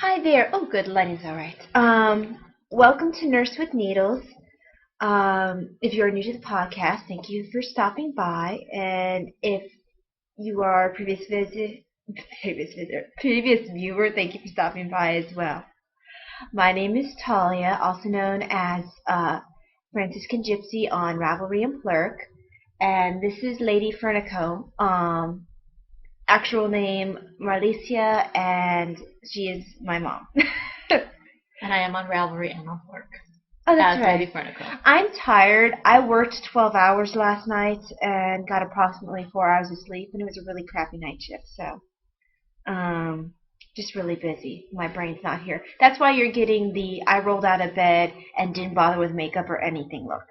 Hi there. Oh, good. Lighting's all right. Welcome to Nurse with Needles. If you're new to the podcast, thank you for stopping by. And if you are a previous viewer, thank you for stopping by as well. My name is Talia, also known as Franciscan Gypsy on Ravelry and Plurk. And this is Lady Fernico. Actual name Marlicia, and she is my mom. And I am on Ravelry and on work. Oh, that's as right. Lady Fernico. I'm tired. I worked 12 hours last night and got approximately 4 hours of sleep, and it was a really crappy night shift, so just really busy. My brain's not here. That's why you're getting the I rolled out of bed and didn't bother with makeup or anything look.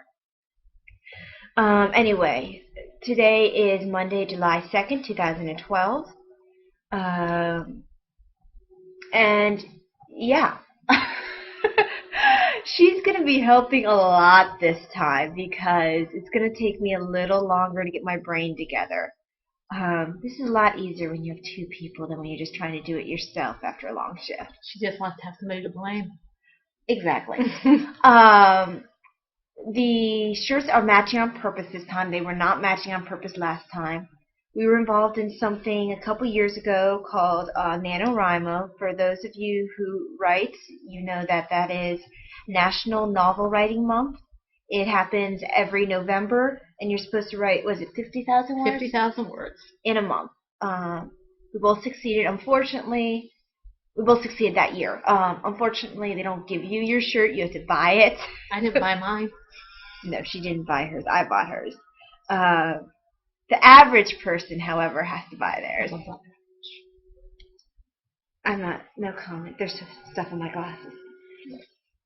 Anyway, today is Monday, July 2nd, 2012. And yeah. She's going to be helping a lot this time because it's going to take me a little longer to get my brain together. This is a lot easier when you have two people than when you're just trying to do it yourself after a long shift. She just wants to have somebody to blame. Exactly. The shirts are matching on purpose this time. They were not matching on purpose last time. We were involved in something a couple years ago called NaNoWriMo. For those of you who write, you know that that is National Novel Writing Month. It happens every November, and you're supposed to write, was it 50,000 words? 50,000 words. In a month. We both succeeded. Unfortunately, we both succeeded that year. Unfortunately, they don't give you your shirt. You have to buy it. I didn't buy mine. No, she didn't buy hers. I bought hers. The average person, however, has to buy theirs. I'm not, no comment. There's stuff on my glasses.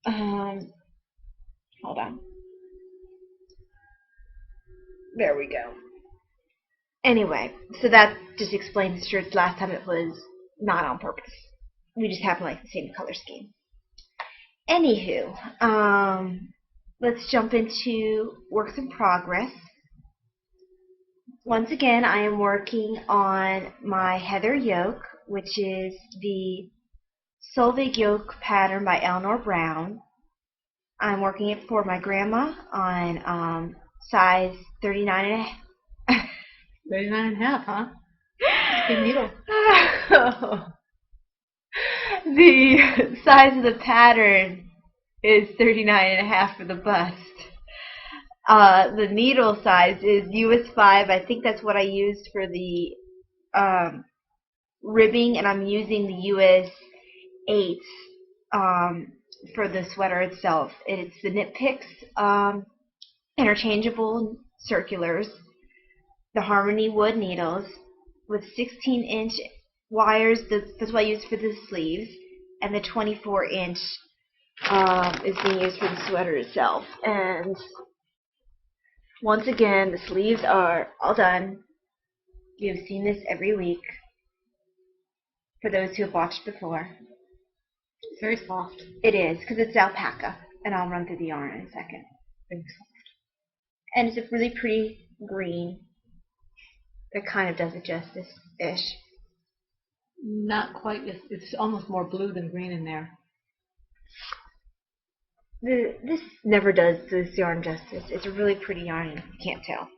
Hold on. There we go. Anyway, so that just explains the shirts. Last time it was not on purpose. We just happen to like the same color scheme. Anywho, let's jump into works in progress. Once again, I am working on my Heather yoke, which is the Solveig yoke pattern by Eleanor Brown. I'm working it for my grandma on size 39 and a half. 39 and a half, huh? Big needle. The size of the pattern is 39 and a half for the bust. The needle size is US 5. I think that's what I used for the ribbing, and I'm using the US 8 for the sweater itself. It's the Knit Picks interchangeable circulars, the Harmony wood needles with 16-inch wires. That's what I use for the sleeves, and the 24-inch is being used for the sweater itself. And once again, the sleeves are all done. You've seen this every week for those who have watched before. It's very soft. It is, because it's alpaca, and I'll run through the yarn in a second. Very soft. And it's a really pretty green that kind of does it justice-ish. Not quite. It's almost more blue than green in there. This never does this yarn justice. It's a really pretty yarn, and you can't tell.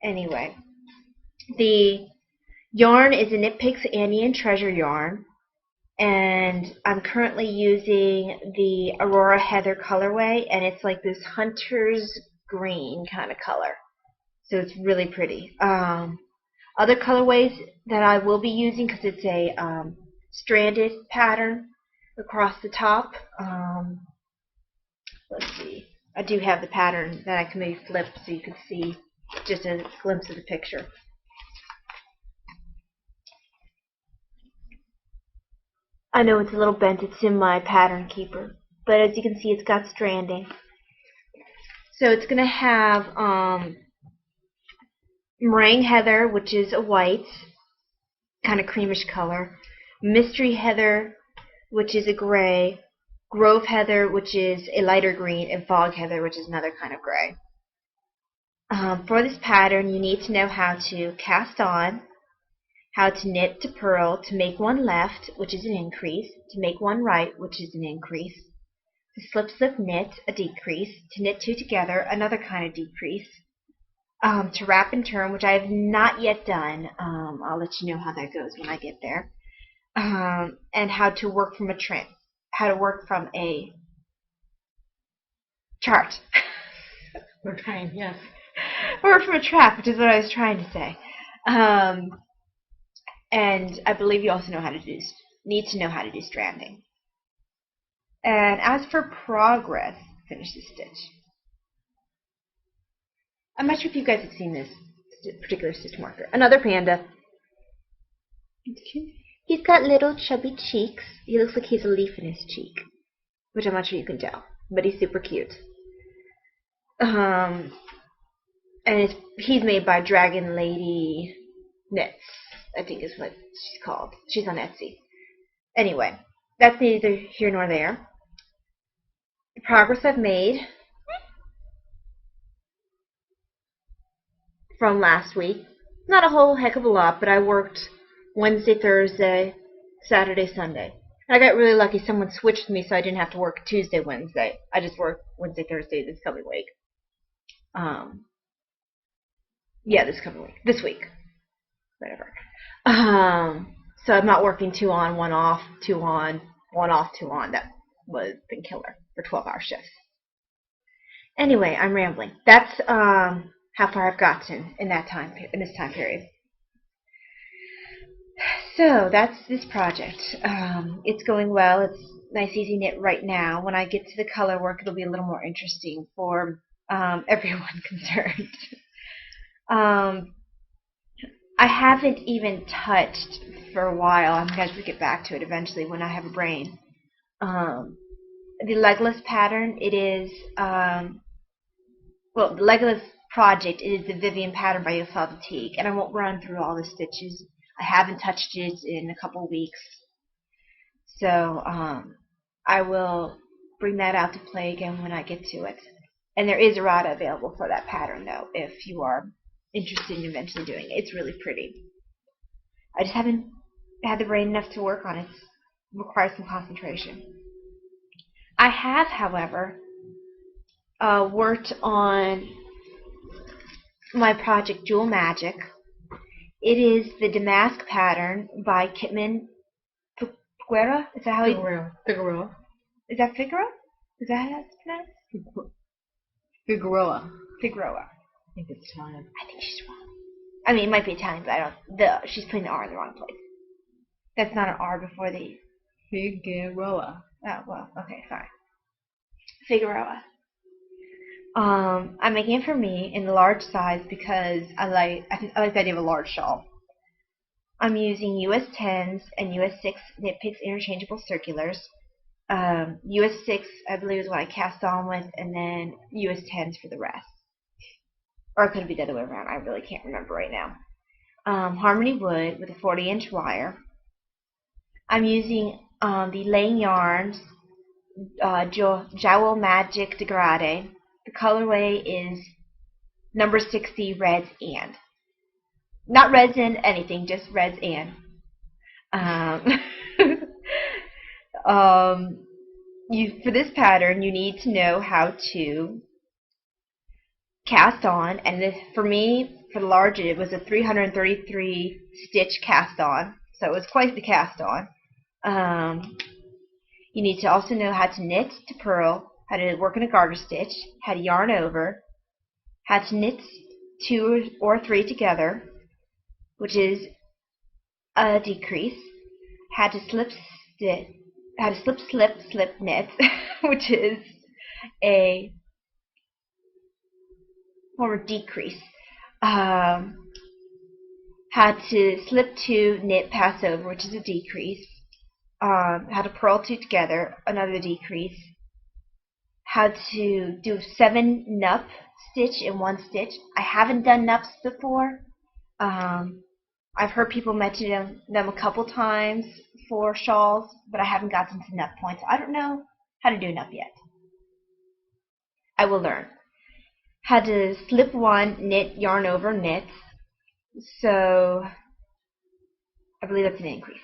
Anyway, the yarn is a Knit Picks Annie and Treasure yarn, and I'm currently using the Aurora Heather colorway, and it's like this hunter's green kind of color. So it's really pretty. Other colorways that I will be using, because it's a stranded pattern across the top. Let's see. I do have the pattern that I can maybe flip so you can see just a glimpse of the picture. I know it's a little bent. It's in my pattern keeper. But as you can see, it's got stranding. So it's going to have Meringue Heather, which is a white, kind of creamish color. Mystery Heather, which is a gray. Grove Heather, which is a lighter green. And Fog Heather, which is another kind of gray. For this pattern, you need to know how to cast on, how to knit to purl, to make one left, which is an increase, to make one right, which is an increase, to slip slip knit, a decrease, to knit two together, another kind of decrease, to wrap and turn, which I have not yet done. I'll let you know how that goes when I get there. And how to work from a chart. We're trained, yes. Work from a trap, which is what I was trying to say. And I believe you also need to know how to do stranding. And as for progress, finish the stitch. I'm not sure if you guys have seen this particular stitch marker. Another panda. He's got little chubby cheeks. He looks like he has a leaf in his cheek, which I'm not sure you can tell, but he's super cute. And he's made by Dragon Lady Knits, I think is what she's called. She's on Etsy. Anyway, that's neither here nor there. The progress I've made from last week, not a whole heck of a lot, but I worked Wednesday, Thursday, Saturday, Sunday. And I got really lucky. Someone switched me so I didn't have to work Tuesday, Wednesday. I just worked Wednesday, Thursday this coming week. Yeah, this week. Whatever. So I'm not working 2 on, 1 off, 2 on, 1 off, 2 on. That was been killer for 12-hour shifts. Anyway, I'm rambling. That's how far I've gotten in this time period. So that's this project. It's going well. It's nice, easy knit right now. When I get to the color work, it'll be a little more interesting for everyone concerned. I haven't even touched for a while. I'm going to get back to it eventually when I have a brain. The Legolas pattern, it is, well, the Legolas project is the Vivian pattern by Yosal Teague, and I won't run through all the stitches. I haven't touched it in a couple weeks. So I will bring that out to play again when I get to it. And there is errata available for that pattern, though, if you are interested in eventually doing it. It's really pretty. I just haven't had the brain enough to work on it. It requires some concentration. I have, however, worked on my project Jewel Magic. It is the Damask pattern by Kitman Figueroa. Is that how you? Figueroa. Is that Figueroa? Is that how it's pronounced? Figueroa. Figueroa. I think it's Italian. I think she's wrong. I mean, it might be Italian, but I don't. She's putting the R in the wrong place. That's not an R before the. Figueroa. Oh well. Okay, fine. Figueroa. I'm making it for me in the large size because I like the idea of a large shawl. I'm using US 10s and US 6 Knit Picks interchangeable circulars. US 6, I believe, is what I cast on with, and then US 10s for the rest. Or it could be the other way around. I really can't remember right now. Harmony Wood with a 40-inch wire. I'm using the Laying Yarns Jewel Magic Degradé. The colorway is number 60 Reds and. Not Reds and anything, just Reds and. For this pattern, you need to know how to cast on, and for me, for the large, it was a 333 stitch cast on, so it was quite the cast on. You need to also know how to knit to purl, how to work in a garter stitch, how to yarn over, how to knit 2 or 3 together, which is a decrease, how to slip slip knit, which is a form of decrease. How to slip 2 knit pass over, which is a decrease. How to purl 2 together, another decrease. How to do 7 nup stitch in 1 stitch. I haven't done nups before. I've heard people mention them a couple times for shawls, but I haven't gotten to nup points. I don't know how to do nup yet. I will learn. How to slip 1, knit, yarn over, knit. So I believe that's an increase.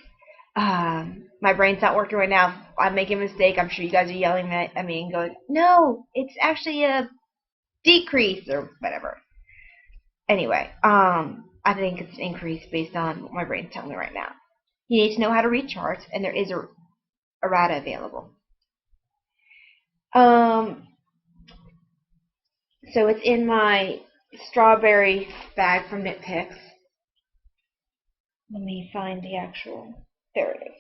My brain's not working right now. If I'm making a mistake. I'm sure you guys are yelling at me and going, no, it's actually a decrease or whatever. Anyway, I think it's an increase based on what my brain's telling me right now. You need to know how to read charts, and there is a errata available. So it's in my strawberry bag from Knit Picks. Let me find the actual. There it is.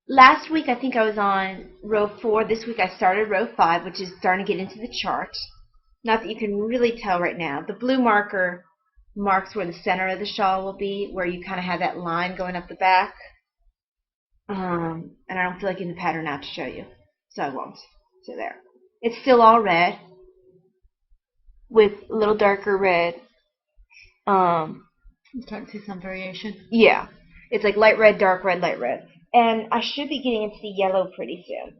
Last week I think I was on row 4. This week I started row 5, which is starting to get into the chart. Not that you can really tell right now. The blue marker marks where the center of the shawl will be, where you kind of have that line going up the back. And I don't feel like getting the pattern out to show you, so I won't. So there. It's still all red with a little darker red. I'm starting to see some variation. Yeah. It's like light red, dark red, light red. And I should be getting into the yellow pretty soon.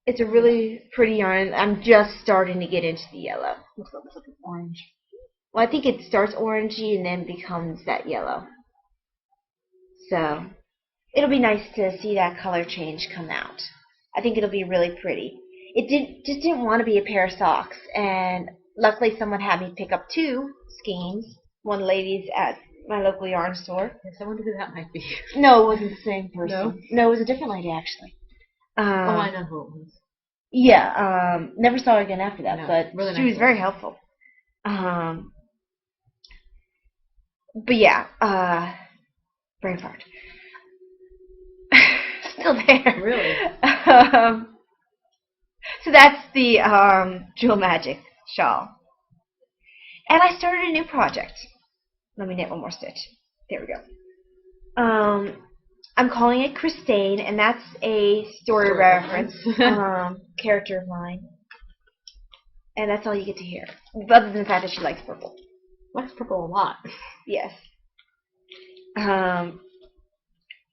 It's a really pretty yarn. I'm just starting to get into the yellow. Looks like it's orange. Well, I think it starts orangey and then becomes that yellow. So it'll be nice to see that color change come out. I think it'll be really pretty. It just didn't want to be a pair of socks, and luckily someone had me pick up 2 skeins. One lady's at my local yarn store. Yes, I wonder who that might be. No, it wasn't the same person. No? No, it was a different lady actually. Oh, I know who it was. Yeah, never saw her again after that, No, but really she nice was very helpful. But yeah, brain fart. Still there. Really? So that's the Jewel Magic shawl. And I started a new project. Let me knit one more stitch. There we go. I'm calling it Christine, and that's a story reference, character of mine. And that's all you get to hear, other than the fact that she likes purple. Likes purple a lot. Yes.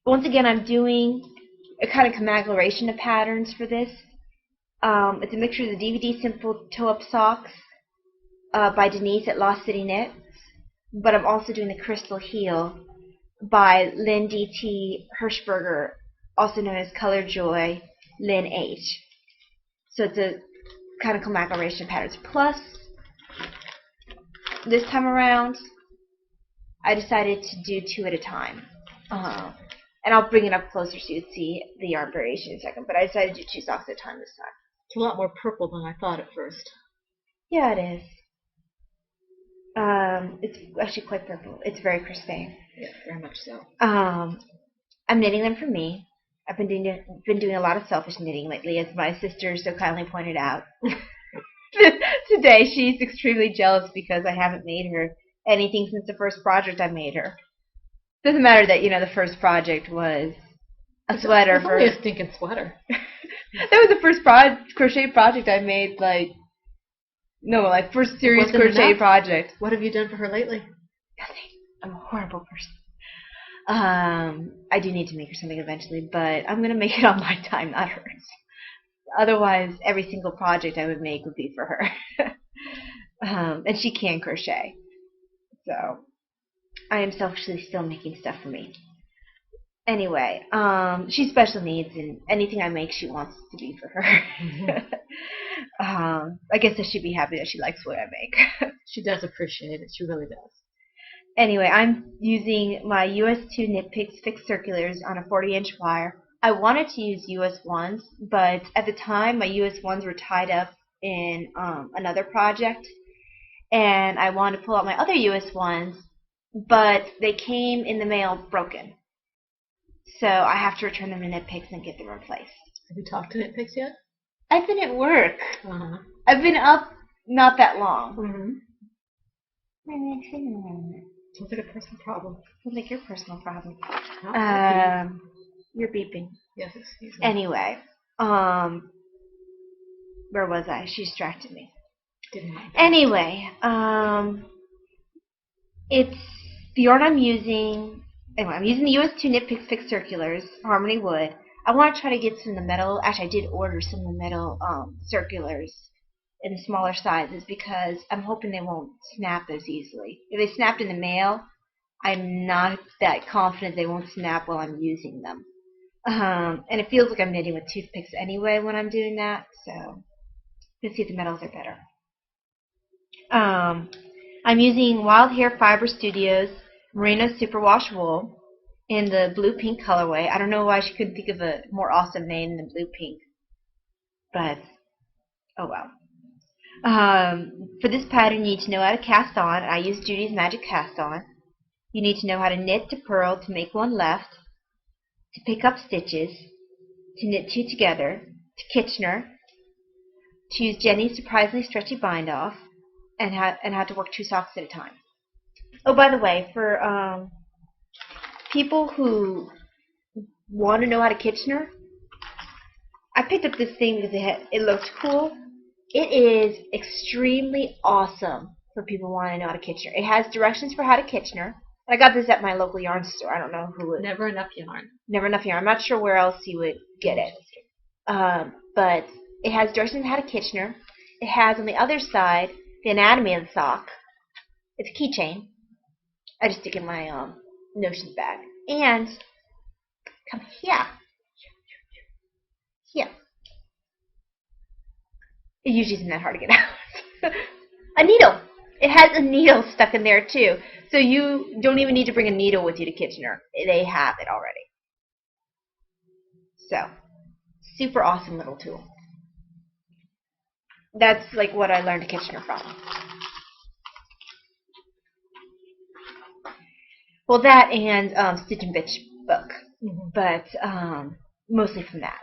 Once again, I'm doing a kind of coagulation of patterns for this. It's a mixture of the DVD Simple Toe-Up Socks by Denise at Lost City Knits, but I'm also doing the Crystal Heel by Lynn D.T. Hirschberger, also known as Color Joy Lynn H. So it's a kind of coagulation of patterns. Plus, this time around, I decided to do 2 at a time. And I'll bring it up closer so you can see the yarn variation in a second, but I decided to do 2 socks at a time this time. It's a lot more purple than I thought at first. Yeah, it is. It's actually quite purple. It's very Christine. Yeah, very much so. I'm knitting them for me. I've been doing a lot of selfish knitting lately, as my sister so kindly pointed out. Today, she's extremely jealous because I haven't made her anything since the first project I made her. Doesn't matter that, you know, the first project was a sweater. It's only a stinking sweater. That was the first crochet project I made, first serious crochet project. What have you done for her lately? Nothing. I'm a horrible person. I do need to make her something eventually, but I'm going to make it on my time, not hers. Otherwise, every single project I would make would be for her. And she can crochet. So, I am selfishly still making stuff for me. Anyway, she's special needs, and anything I make, she wants to be for her. I guess I should be happy that she likes what I make. She does appreciate it. She really does. Anyway, I'm using my US2 Knit Picks fixed circulars on a 40-inch wire. I wanted to use US 1s, but at the time, my US 1s were tied up in another project, and I wanted to pull out my other US 1s, but they came in the mail broken. So I have to return them to Knit Picks and get them replaced. Have you talked to Knit Picks yet? I've been at work. Uh-huh. I've been up not that long. Mm-hmm. Sounds like a personal problem. Sounds like your personal problem. Oh, You're beeping. yes, excuse me. Anyway, where was I? She distracted me. Didn't mind. Anyway, it's the yarn I'm using. Anyway, I'm using the US2 Knit Picks fixed circulars, Harmony Wood. I want to try to get some of the metal. Actually, I did order some of the metal circulars in the smaller sizes because I'm hoping they won't snap as easily. If they snapped in the mail, I'm not that confident they won't snap while I'm using them. And it feels like I'm knitting with toothpicks anyway when I'm doing that, so let's see if the metals are better. I'm using Wild Hair Fiber Studios Merino Superwash Wool in the blue pink colorway. I don't know why she couldn't think of a more awesome name than blue pink, but oh well. For this pattern, you need to know how to cast on. I use Judy's Magic Cast On. You need to know how to knit to purl to make one left, to pick up stitches, to knit two together, to Kitchener, to use Jenny's surprisingly stretchy bind off, and how to work 2 socks at a time. Oh, by the way, for people who want to know how to Kitchener, I picked up this thing because it looked cool. It is extremely awesome for people who want to know how to Kitchener. It has directions for how to Kitchener. I got this at my local yarn store. I don't know who would. Never enough yarn. Never enough yarn. I'm not sure where else you would get it. But it has directions on how to Kitchener. It has on the other side the anatomy of the sock. It's a keychain. I just stick in my notions bag. And come here. Here. It usually isn't that hard to get out. A needle. It has a needle stuck in there too. So you don't even need to bring a needle with you to Kitchener. They have it already. So, super awesome little tool. That's like what I learned Kitchener from. Well, that and Stitch and Bitch book, but mostly from that.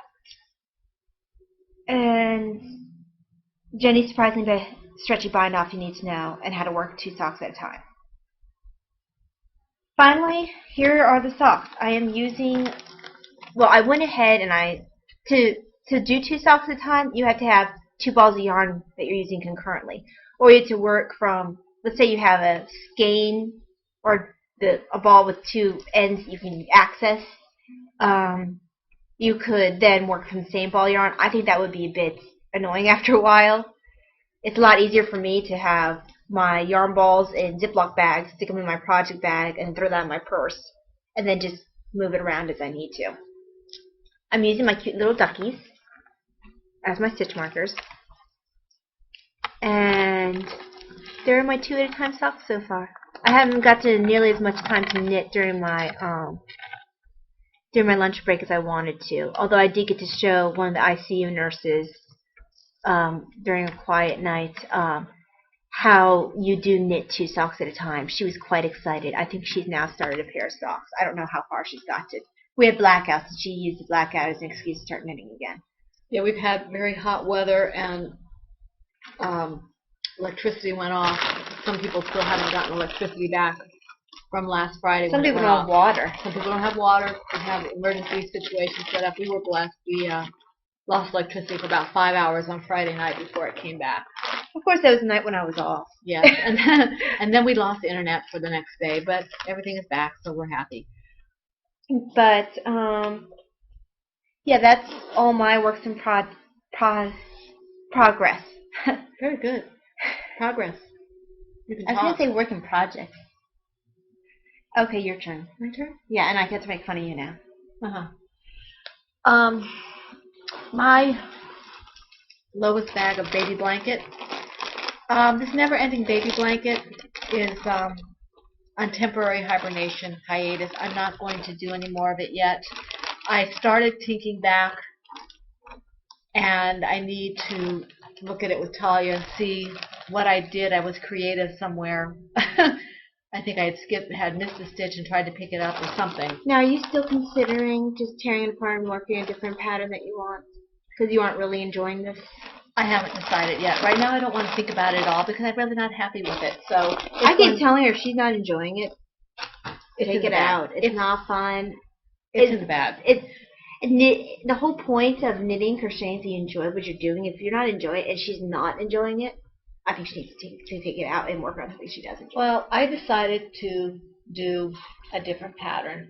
And Jenny's surprisingly stretchy bind off you need to know, and how to work 2 socks at a time. Finally, here are the socks. I am using, well, I went ahead and to do 2 socks at a time, you have to have 2 balls of yarn that you're using concurrently. Or you have to work from, let's say you have a skein or a ball with 2 ends you can access. You could then work from the same ball yarn. I think that would be a bit annoying after a while. It's a lot easier for me to have my yarn balls in Ziploc bags, stick them in my project bag, and throw that in my purse, and then just move it around as I need to. I'm using my cute little duckies as my stitch markers, and there are my 2 at a time socks so far. I haven't got to nearly as much time to knit during my lunch break as I wanted to, although I did get to show one of the ICU nurses during a quiet night how you do knit 2 socks at a time. She was quite excited. I think she's now started a pair of socks. I don't know how far she's got to. We had blackouts, and she used the blackout as an excuse to start knitting again. Yeah, we've had very hot weather, and electricity went off. Some people still haven't gotten electricity back from last Friday. Some people don't have water. Some people don't have water. We have emergency situations set up. We were blessed. We lost electricity for about 5 hours on Friday night before it came back. Of course, that was the night when I was off. Yes, and then we lost internet for the next day, but everything is back, so we're happy. But yeah, that's all my works in progress. Very good. Progress. I was going to say work in project. Okay, your turn. My turn? Yeah, and I get to make fun of you now. My lowest bag of baby blanket. This never-ending baby blanket is on temporary hibernation hiatus. I'm not going to do any more of it yet. I started thinking back, and I need to look at it with Talia and see what I did. I was creative somewhere. I think I had missed a stitch and tried to pick it up or something. Now, are you still considering just tearing it apart and working a different pattern that you want? Because you aren't really enjoying this? I haven't decided yet. Right now I don't want to think about it at all because I'm really not happy with it. So I keep telling her if she's not enjoying it, take it out. It's not fun. It's in the bag. The whole point of knitting, crocheting, is you enjoy what you're doing. If you're not enjoying it and she's not enjoying it, I think she needs to take it out and work on something she does enjoy. Well, I decided to do a different pattern.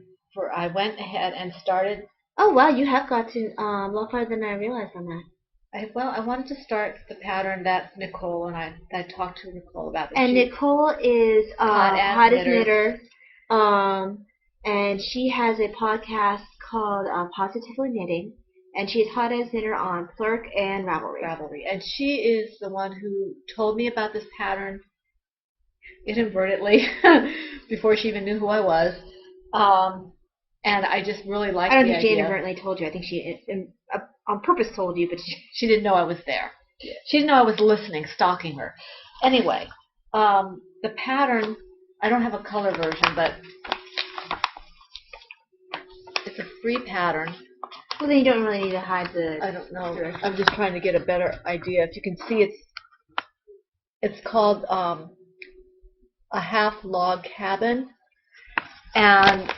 I went ahead and started. Oh wow, you have gotten a lot farther than I realized on that. I wanted to start the pattern that Nicole and I talked to Nicole about. And Nicole is Hot as Knitter, and she has a podcast called Positively Knitting, and she's Hot as Knitter on Plurk and Ravelry. And she is the one who told me about this pattern inadvertently before she even knew who I was. And I just really liked the idea. I don't think she inadvertently told you. I think she on purpose told you, but she didn't know I was there. Yeah. She didn't know I was listening, stalking her. Anyway, the pattern, I don't have a color version, but it's a free pattern. Well, then you don't really need to hide the... I don't know. I'm just trying to get a better idea. If you can see, it's called a half log cabin, and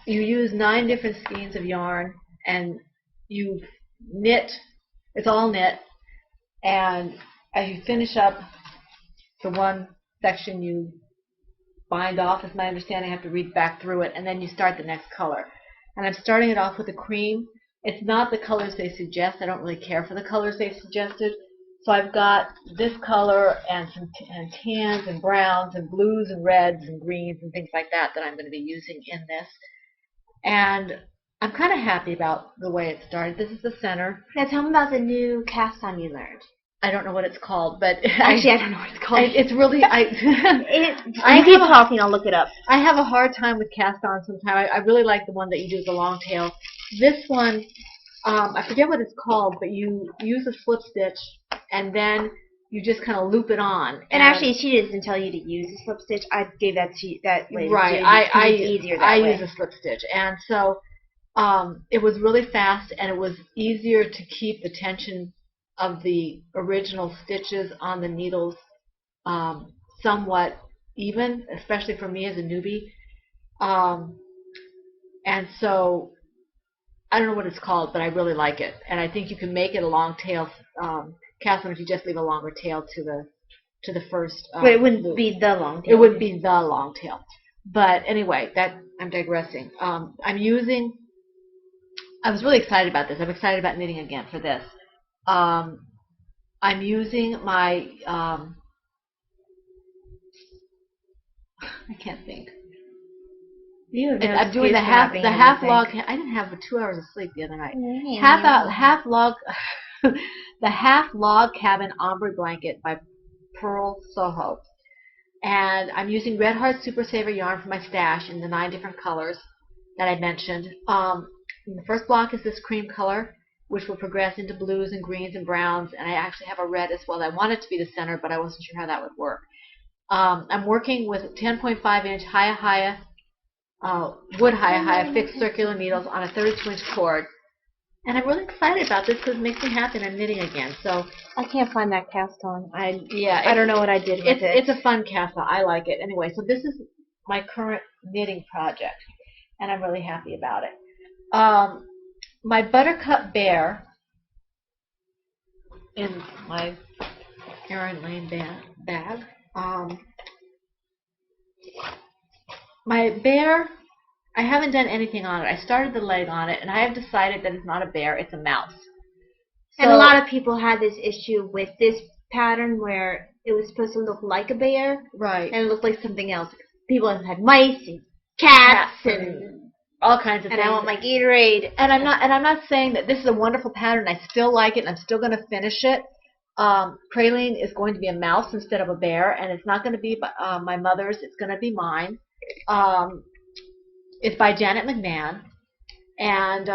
you use 9 different skeins of yarn, and you knit. It's all knit, and as you finish up the one section, you bind off. Is my understanding. I have to read back through it, and then you start the next color. And I'm starting it off with a cream. It's not the colors they suggest. I don't really care for the colors they suggested. So I've got this color and some tans and browns and blues and reds and greens and things like that I'm going to be using in this. And I'm kind of happy about the way it started. This is the center. Now tell me about the new cast on you learned. I don't know what it's called, but actually I don't know what it's called. It's really you keep talking. I'll look it up. I have a hard time with cast on sometimes. I really like the one that you do with the long tail. This one, I forget what it's called, but you use a slip stitch and then you just kind of loop it on. And actually, she doesn't tell you to use a slip stitch. I gave that to you, that way. Right. I use a slip stitch, and so it was really fast, and it was easier to keep the tension of the original stitches on the needles somewhat even, especially for me as a newbie. And so I don't know what it's called, but I really like it, and I think you can make it a long tail cast on if you just leave a longer tail to the first. But it wouldn't be the long tail. It wouldn't be the long tail. But anyway, I'm digressing. I was really excited about this. I'm excited about knitting again for this. I'm using my I can't think. I'm doing the half log. I didn't have 2 hours of sleep the other night. Half log, the half log cabin ombre blanket by Pearl Soho, and I'm using Red Heart Super Saver yarn from my stash in the 9 different colors that I mentioned. The first block is this cream color, which will progress into blues and greens and browns, and I actually have a red as well. I want it to be the center, but I wasn't sure how that would work. I'm working with 10.5-inch Hiya wood Hiya fixed circular needles on a 32-inch cord, and I'm really excited about this because it makes me happy and I'm knitting again. So I can't find that cast on. I don't know what I did with it. It's a fun cast on. I like it. Anyway, so this is my current knitting project, and I'm really happy about it. My Buttercup Bear in my Erin Lane bag. My bear, I haven't done anything on it. I started the leg on it, and I have decided that it's not a bear, it's a mouse. And a lot of people had this issue with this pattern where it was supposed to look like a bear, right? And it looked like something else. People have had mice and cats and all kinds of things. And I want my Gatorade. And I'm not saying that this is a wonderful pattern. I still like it, and I'm still going to finish it. Praline is going to be a mouse instead of a bear, and it's not going to be my mother's. It's going to be mine. It's by Janet McMahon, and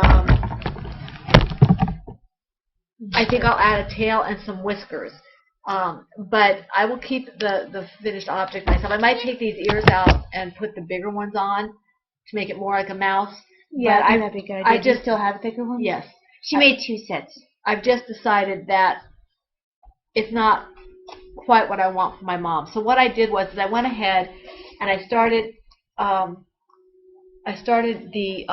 I think I'll add a tail and some whiskers. But I will keep the finished object myself. I might take these ears out and put the bigger ones on to make it more like a mouse. Yeah, I think that'd be good. I just still have a bigger one? Yes. She made 2 sets. I've just decided that it's not quite what I want for my mom. So what I did was I went ahead and I started the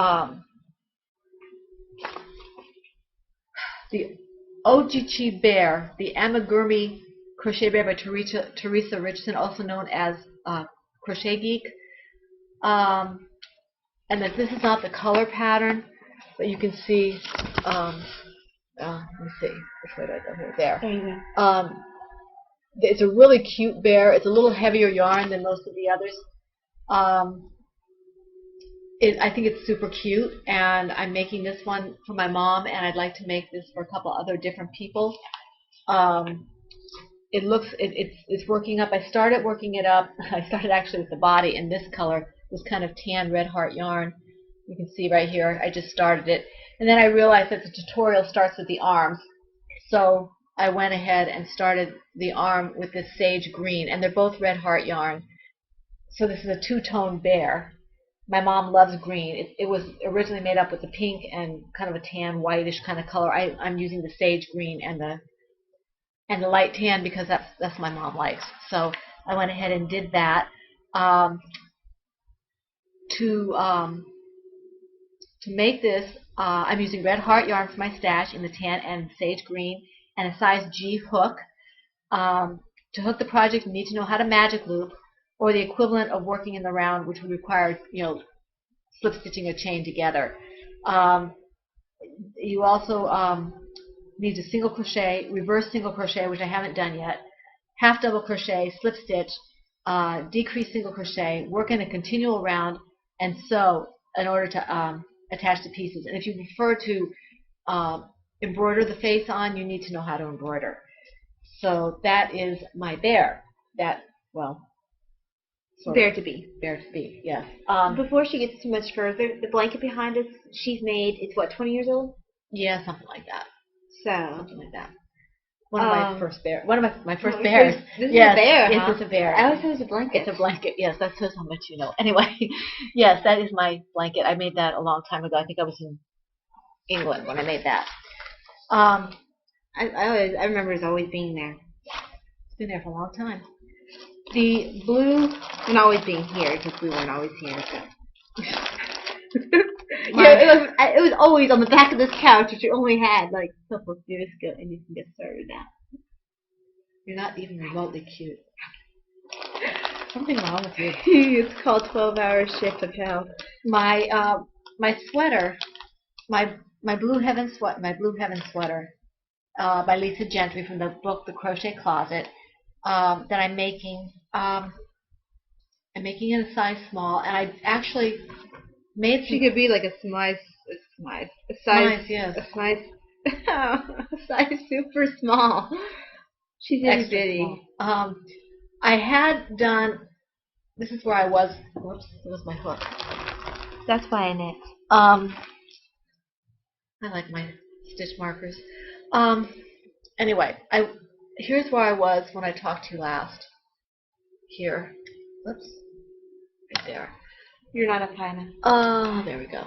Ojichi Bear, the Amigurumi Crochet Bear by Teresa Richardson, also known as Crochet Geek. And that this is not the color pattern, but you can see let me see, which way do I go here? There. There you go. It's a really cute bear. It's a little heavier yarn than most of the others. I think it's super cute, and I'm making this one for my mom, and I'd like to make this for a couple other different people. It's working up. I started working it up. I started actually with the body in this color, this kind of tan red heart yarn. You can see right here. I just started it, and then I realized that the tutorial starts with the arms, so I went ahead and started the arm with this sage green, and they're both red heart yarn. So this is a two-tone bear. My mom loves green. It was originally made up with the pink and kind of a tan whitish kind of color. I'm using the sage green and the light tan because that's my mom likes. So I went ahead and did that. To make this, I'm using red heart yarn for my stash in the tan and sage green and a size G hook. To hook the project, you need to know how to magic loop, or the equivalent of working in the round, which would require, slip stitching a chain together. You also need a single crochet, reverse single crochet, which I haven't done yet, half double crochet, slip stitch, decrease single crochet, work in a continual round, and sew in order to attach the pieces. And if you prefer to embroider the face on, you need to know how to embroider. So that is my bear. Bear to be. Bear to be, yes. Before she gets too much further, the blanket behind us, she's made, it's what, 20 years old? Yeah, something like that. Something like that. One of my first bears. One of my first bears. This is a bear, Yes, huh? it's a bear. I always thought it was a blanket. It's a blanket, yes. That shows how much you know. Anyway, yes, that is my blanket. I made that a long time ago. I think I was in England when I made that. I remember it always being there. It's been there for a long time. The blue... And always being here, because we weren't always here. So. It was always on the back of this couch, which you only had like a couple of years ago, and you can get started now. You're not even remotely cute. Something wrong with you. It's called 12-hour shift of hell. My sweater, my Blue Heaven sweater, by Lisa Gentry from the book The Crochet Closet, that I'm making. I'm making it a size small, and I actually made some... She could be like a size super small. She's itty bitty. I had done... This is where I was... Whoops, it was my hook. That's why I knit. I like my stitch markers. Anyway, here's where I was when I talked to you last. Here. Oops. Right there. You're not up high enough. Oh, there we go.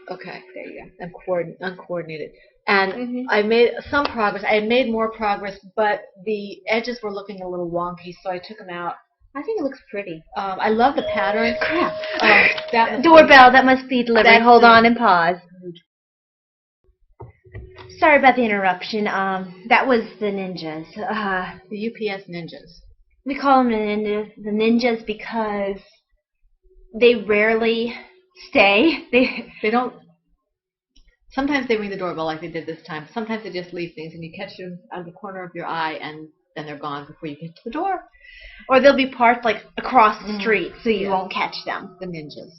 Okay. There you go. I'm uncoordinated. And I made some progress. I had made more progress, but the edges were looking a little wonky, so I took them out. I think it looks pretty. I love the pattern. Crap. Doorbell, that must be delivery. Hold on and pause. Sorry about the interruption. That was the ninjas. The UPS ninjas. We call them the ninjas because they rarely stay. They don't. Sometimes they ring the doorbell like they did this time. Sometimes they just leave things and you catch them out of the corner of your eye and then they're gone before you get to the door. Or they'll be parked like across the street so you won't catch them. The ninjas.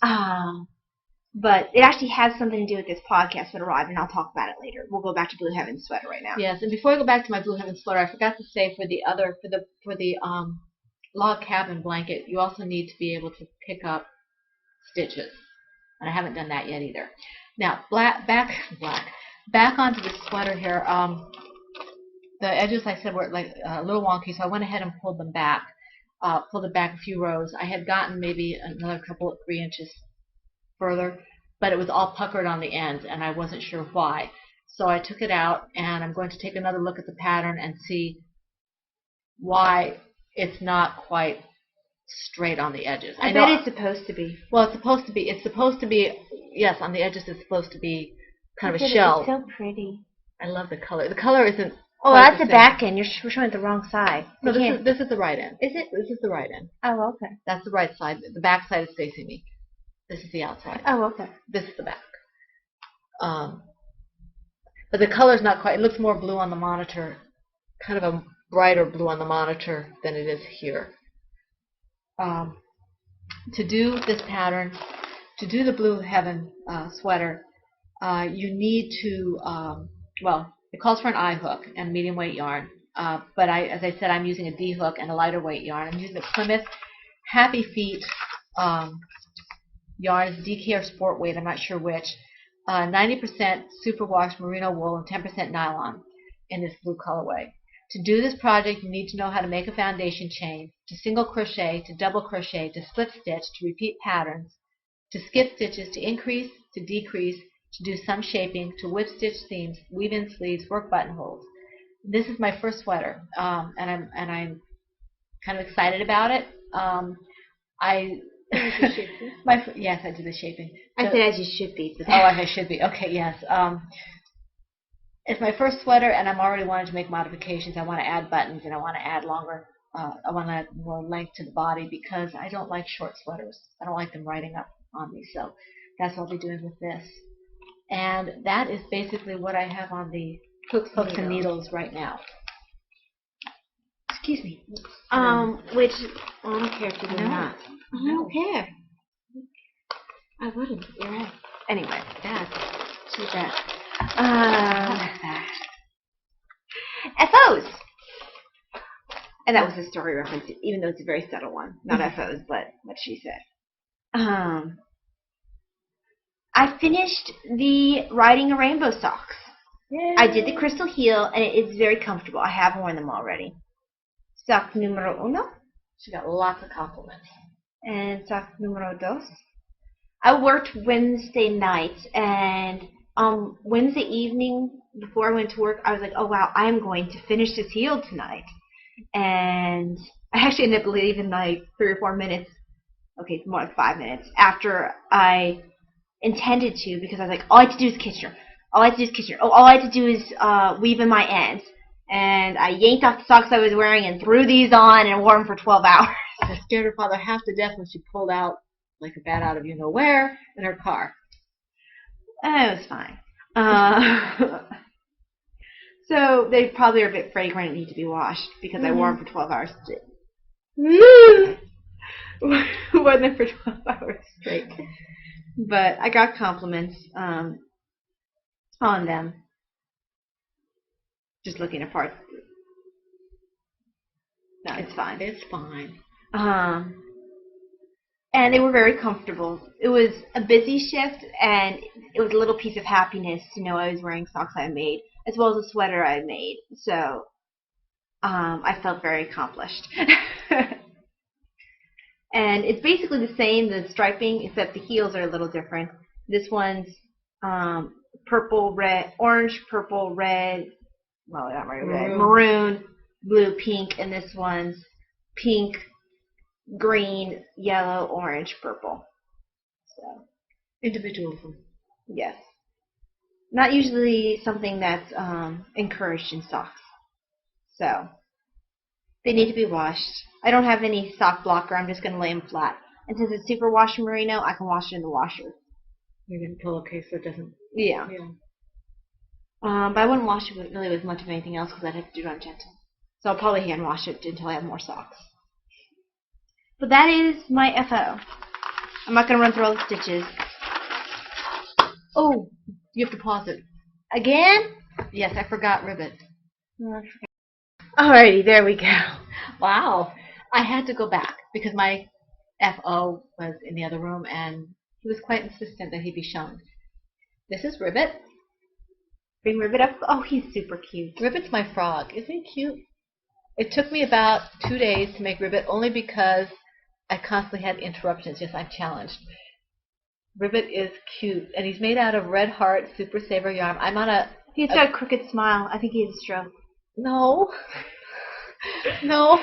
But it actually has something to do with this podcast that arrived, and I'll talk about it later. We'll go back to Blue Heaven sweater right now. Yes, and before I go back to my Blue Heaven sweater, I forgot to say for the log cabin blanket, you also need to be able to pick up stitches, and I haven't done that yet either. Now, back onto the sweater here. The edges I said were like a little wonky, so I went ahead and pulled them back. Pulled it back a few rows. I had gotten maybe another couple of 3 inches further, but it was all puckered on the ends, and I wasn't sure why. So I took it out, and I'm going to take another look at the pattern and see why it's not quite straight on the edges. I bet it's supposed to be. Well, it's supposed to be, yes, on the edges it's supposed to be kind of a shell. It's so pretty. I love the color. The color isn't... Oh, that's the back end. You're showing it the wrong side. No, this is the right end. Is it? This is the right end. Oh, okay. That's the right side. The back side is facing me. This is the outside. Oh, okay. This is the back. But the color's not quite. It looks more blue on the monitor, kind of a brighter blue on the monitor than it is here. To do this pattern, to do the Blue Heaven sweater, you need to, well, it calls for an I hook and medium weight yarn. But as I said, I'm using a D hook and a lighter weight yarn. I'm using the Plymouth Happy Feet yarn. It's DK or Sport Weight, I'm not sure which. 90% superwash merino wool and 10% nylon in this blue colorway. To do this project, you need to know how to make a foundation chain, to single crochet, to double crochet, to slip stitch, to repeat patterns, to skip stitches, to increase, to decrease, to do some shaping, to whip stitch seams, weave in sleeves, work buttonholes. This is my first sweater, and I'm kind of excited about it. Yes, I do the shaping. I said as you should be. Oh, as I should be. Okay, yes. It's my first sweater, and I'm already wanting to make modifications. I want to add buttons, and I want to add longer. I want to add more length to the body because I don't like short sweaters. I don't like them riding up on me. So that's what I'll be doing with this. And that is basically what I have on the hooks and needles right now. Excuse me. Which I don't care if you do not. I don't care. I wouldn't. You're right. Anyway, That's too bad. FOs. And that was a story reference, even though it's a very subtle one. Not FOs, but what she said. I finished the Riding a Rainbow socks. Yay. I did the crystal heel, and it is very comfortable. I have worn them already. Sock numero uno. She got lots of compliments. And sock numero dos. I worked Wednesday night, and Wednesday evening before I went to work, I was like, oh wow, I'm going to finish this heel tonight. And I actually ended up leaving like 3 or 4 minutes, okay, more like 5 minutes after I intended to, because I was like, all I have to do is Kitchener. All I have to do is Kitchener. Oh, all I have to do is weave in my ends. And I yanked off the socks I was wearing and threw these on and wore them for 12 hours. I scared her father half to death when she pulled out like a bat out of you-know-where in her car. It was fine. So they probably are a bit fragrant and need to be washed because I wore them for 12 hours straight. Wore them for 12 hours straight. But I got compliments on them. Just looking apart. No, it's fine. It's fine. And they were very comfortable. It was a busy shift, and it was a little piece of happiness to know I was wearing socks I made, as well as a sweater I made. So I felt very accomplished. And it's basically the same, the striping, except the heels are a little different. This one's purple, red, orange, purple, red, well, not really red, maroon, blue, pink, and this one's pink, green, yellow, orange, purple. So Individualism. yes. Not usually something that's encouraged in socks. So they need to be washed. I don't have any sock blocker. I'm just going to lay them flat. And since it's super wash merino, I can wash it in the washer. Maybe in a pillowcase so it doesn't. Yeah. But I wouldn't wash it really with much of anything else because I'd have to do it on gentle. So I'll probably hand wash it until I have more socks. But that is my FO. I'm not going to run through all the stitches. Oh, you have to pause it. Again? Yes, I forgot ribbit. Alrighty, there we go. Wow. I had to go back because my FO was in the other room and he was quite insistent that he be shown. This is Ribbit. Bring Ribbit up. Oh, he's super cute. Ribbit's my frog. Isn't he cute? It took me about 2 days to make Ribbit only because I constantly had interruptions. Yes, I'm challenged. Ribbit is cute, and he's made out of Red Heart Super Saver yarn. I'm on a... He's got a crooked smile. I think he has a stroke. No. No,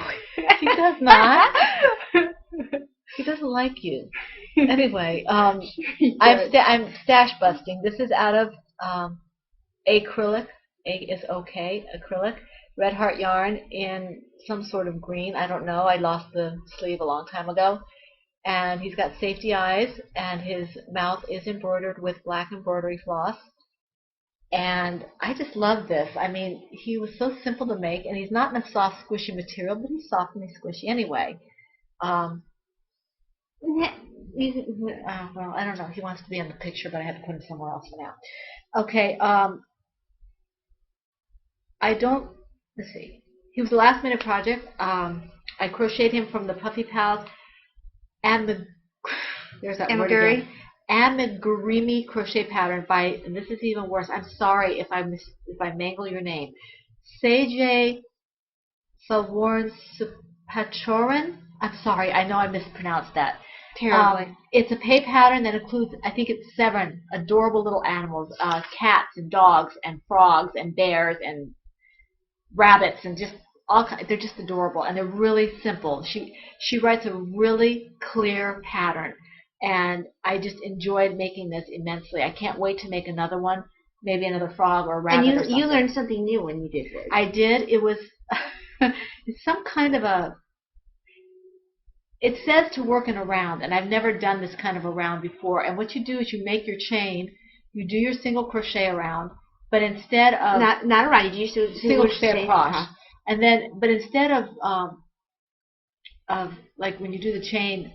he does not. He doesn't like you. Anyway, I'm stash busting. This is out of acrylic. A is okay, acrylic. Red Heart yarn in some sort of green. I don't know. I lost the sleeve a long time ago. And he's got safety eyes, and his mouth is embroidered with black embroidery floss. And I just love this. I mean, he was so simple to make, and he's not in a soft, squishy material, but he's soft and he's squishy anyway. Um, well, I don't know. He wants to be in the picture, but I had to put him somewhere else for now. Okay. I don't. Let's see. He was a last-minute project. I crocheted him from the Puffy Pals and the there's that word again. Amigurumi crochet pattern by, and this is even worse. I'm sorry if I mangle your name. Seiji Salvorn Pachoran. I'm sorry. I know I mispronounced that. Terribly. It's a pay pattern that includes, I think it's 7 adorable little animals, cats and dogs and frogs and bears and rabbits and just all kinds. They're just adorable and they're really simple. She writes a really clear pattern, and I just enjoyed making this immensely. I can't wait to make another one, maybe another frog or a rabbit. And or something. You learned something new when you did this. I did. It was it's some kind of a. It says to work in a round, and I've never done this kind of a round before. And what you do is you make your chain, you do your single crochet around, but instead of not around, you do single crochet across, and then but instead of like when you do the chain,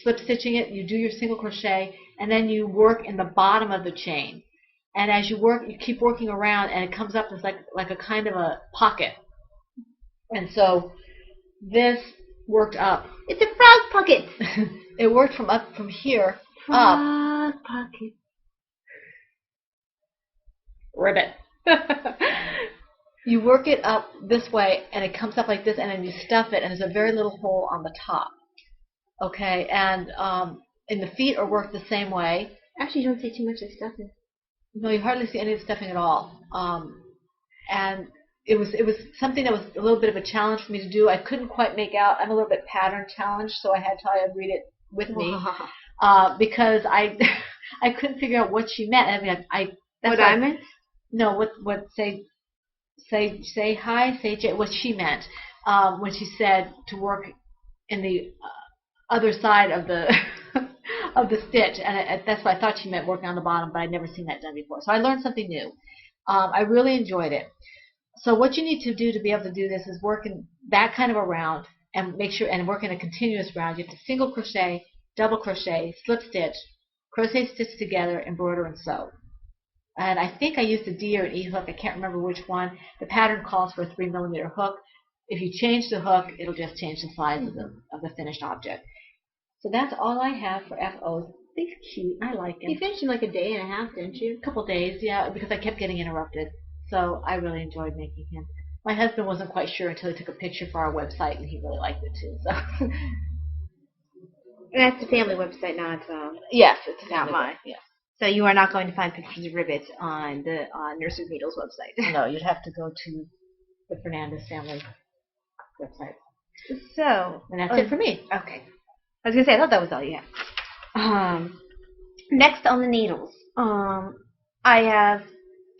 slip stitching it, you do your single crochet, and then you work in the bottom of the chain. And as you work, you keep working around, and it comes up as like a kind of a pocket. And so this worked up. It's a frog pocket. It worked from here frog pocket. Ribbit. You work it up this way, and it comes up like this, and then you stuff it, and there's a very little hole on the top. Okay, and the feet are worked the same way. Actually, you don't see too much of stuffing. No, you hardly see any of the stuffing at all. And it was something that was a little bit of a challenge for me to do. I couldn't quite make out. I'm a little bit pattern challenged, so I had Talia read it with me because I couldn't figure out what she meant. I mean, what I meant? No, what say hi, say what she meant when she said to work in the other side of the of the stitch, and that's what I thought she meant, working on the bottom, but I'd never seen that done before. So I learned something new. I really enjoyed it. So what you need to do to be able to do this is work in that kind of a round and make sure and work in a continuous round. You have to single crochet, double crochet, slip stitch, crochet stitch together, embroider and sew. And I think I used a D or an E hook. I can't remember which one. The pattern calls for a 3mm hook. If you change the hook, it'll just change the size of the finished object. So that's all I have for FOs. He's cute. I like him. You finished in like a day and a half, didn't you? A couple days, yeah, because I kept getting interrupted. So I really enjoyed making him. My husband wasn't quite sure until he took a picture for our website, and he really liked it too. So. And that's the family website, not yes, it's not mine. Yeah. So you are not going to find pictures of ribbits on the Nurse with Needles website. No, you'd have to go to the Fernandez family website. So, and that's it for me. Okay. I was gonna say I thought that was all you had. Next on the needles, I have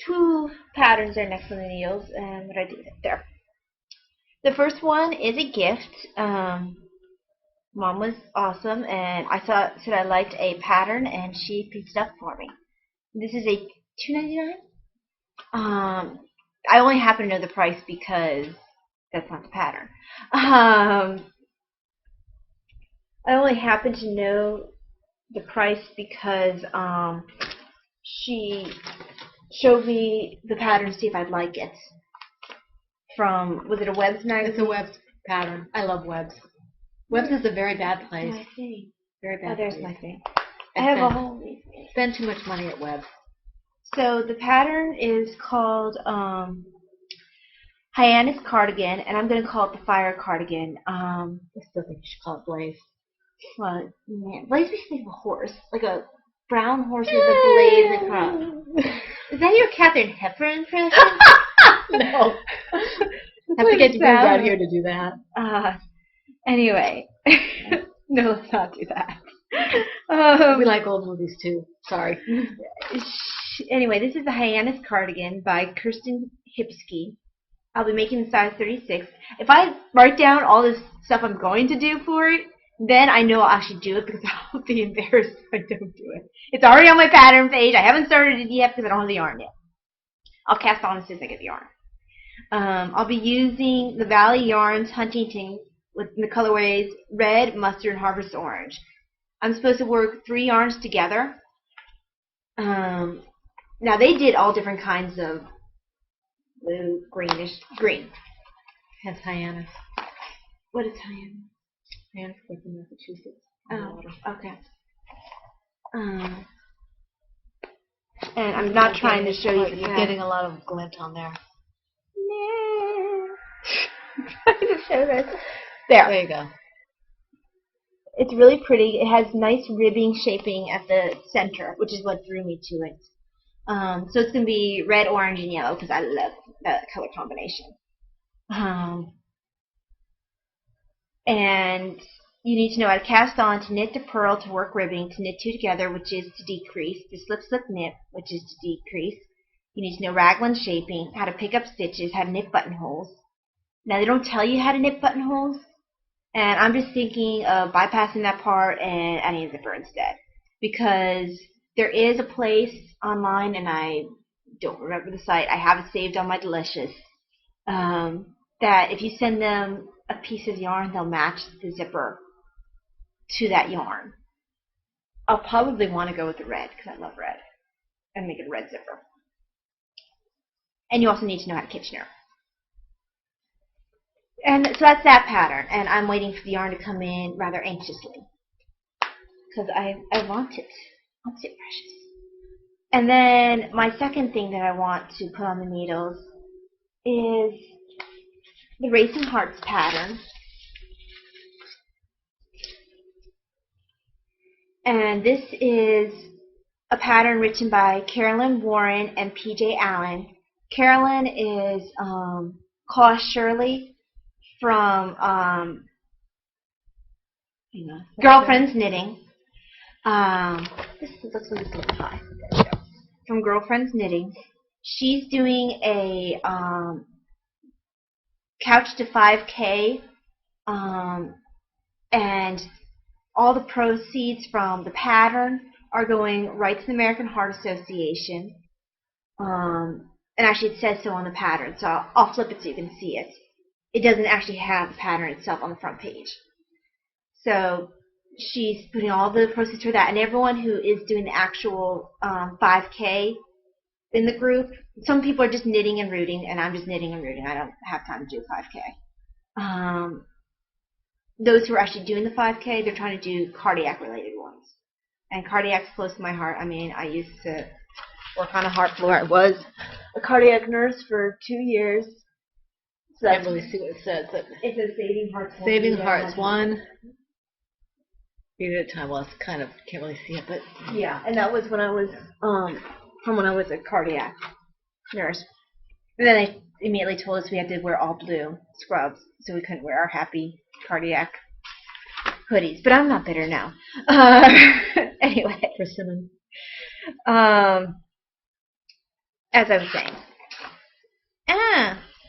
2 patterns there next on the needles, and what I do there. The first one is a gift. Mom was awesome, and I said I liked a pattern, and she picked it up for me. This is a $2.99. I only happen to know the price because that's not the pattern. I only happen to know the price because she showed me the pattern to see if I'd like it. From, was it a Webs magazine? It's a Webs pattern. I love Webs. Webs is a very bad place. My thing. Very bad. Oh, there's place. my thing. I have a whole. Spend too much money at Webs. So the pattern is called Hyannis Cardigan, and I'm going to call it the Fire Cardigan. I still think you should call it Blaze. Well, man, Blaze makes me think of a horse, like a brown horse with a blaze in front. Is that your Katharine Hepburn impression? No. I have to get you out here to do that. Anyway. No, let's not do that. We like old movies too. Sorry. Anyway, this is the Hyannis Cardigan by Kirsten Hipsky. I'll be making the size 36. If I write down all this stuff I'm going to do for it, then I know I'll actually do it because I'll be embarrassed if I don't do it. It's already on my pattern page. I haven't started it yet because I don't have the yarn yet. I'll cast on as soon as I get the yarn. I'll be using the Valley Yarns Huntington with the colorways Red, Mustard, and Harvest Orange. I'm supposed to work 3 yarns together. Now they did all different kinds of blue, green. That's Hyannis. What is Hyannis? Hyannis came from Massachusetts. Oh, okay. And I'm not trying to show you the You're getting a lot of glint on there. I'm trying to show this. There you go. It's really pretty. It has nice ribbing shaping at the center, which is what drew me to it. So it's going to be red, orange, and yellow because I love that color combination. And you need to know how to cast on, to knit to purl, to work ribbing, to knit 2 together, which is to decrease, to slip, slip, knit, which is to decrease. You need to know raglan shaping, how to pick up stitches, how to knit buttonholes. Now they don't tell you how to knit buttonholes, and I'm just thinking of bypassing that part and adding a zipper instead. Because there is a place online, and I don't remember the site, I have it saved on my Delicious, that if you send them a piece of yarn, they'll match the zipper to that yarn. I'll probably want to go with the red, because I love red, and make it a red zipper. And you also need to know how to Kitchener. And so that's that pattern, and I'm waiting for the yarn to come in rather anxiously, because I want it. I want it precious. And then my second thing that I want to put on the needles is the Racing Hearts pattern. And this is a pattern written by Carolyn Warren and PJ Allen. Carolyn is Claw Shirley from Girlfriends Knitting. This looks like it's a little high. There we go. From Girlfriends Knitting. She's doing a Couch to 5K, and all the proceeds from the pattern are going right to the American Heart Association. And actually it says so on the pattern, so I'll flip it so you can see it. It doesn't actually have the pattern itself on the front page. So she's putting all the proceeds for that, and everyone who is doing the actual 5K in the group, some people are just knitting and rooting, and I'm just knitting and rooting. I don't have time to do 5K. Those who are actually doing the 5K, they're trying to do cardiac-related ones. And cardiac's close to my heart. I mean, I used to work on a heart floor. I was a cardiac nurse for 2 years. So I can't really see what it says. But it says Saving Hearts. Saving Hearts 1. Read at a time. Well, it's kind of, can't really see it, but yeah, and that was when I was from when I was a cardiac nurse. And then they immediately told us we had to wear all blue scrubs, so we couldn't wear our happy cardiac hoodies. But I'm not bitter now. Anyway, persimmon. As I was saying,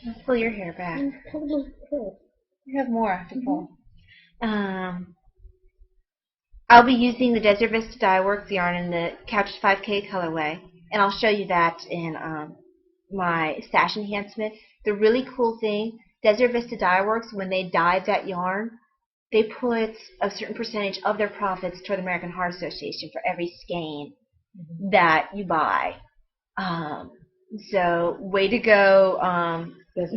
let's pull your hair back. You have more to pull. I'll be using the Desert Vista Dye Works yarn in the Couch 5K colorway, and I'll show you that in my stash enhancement. The really cool thing, Desert Vista Dye Works, when they dyed that yarn, they put a certain percentage of their profits toward the American Heart Association for every skein that you buy. So way to go,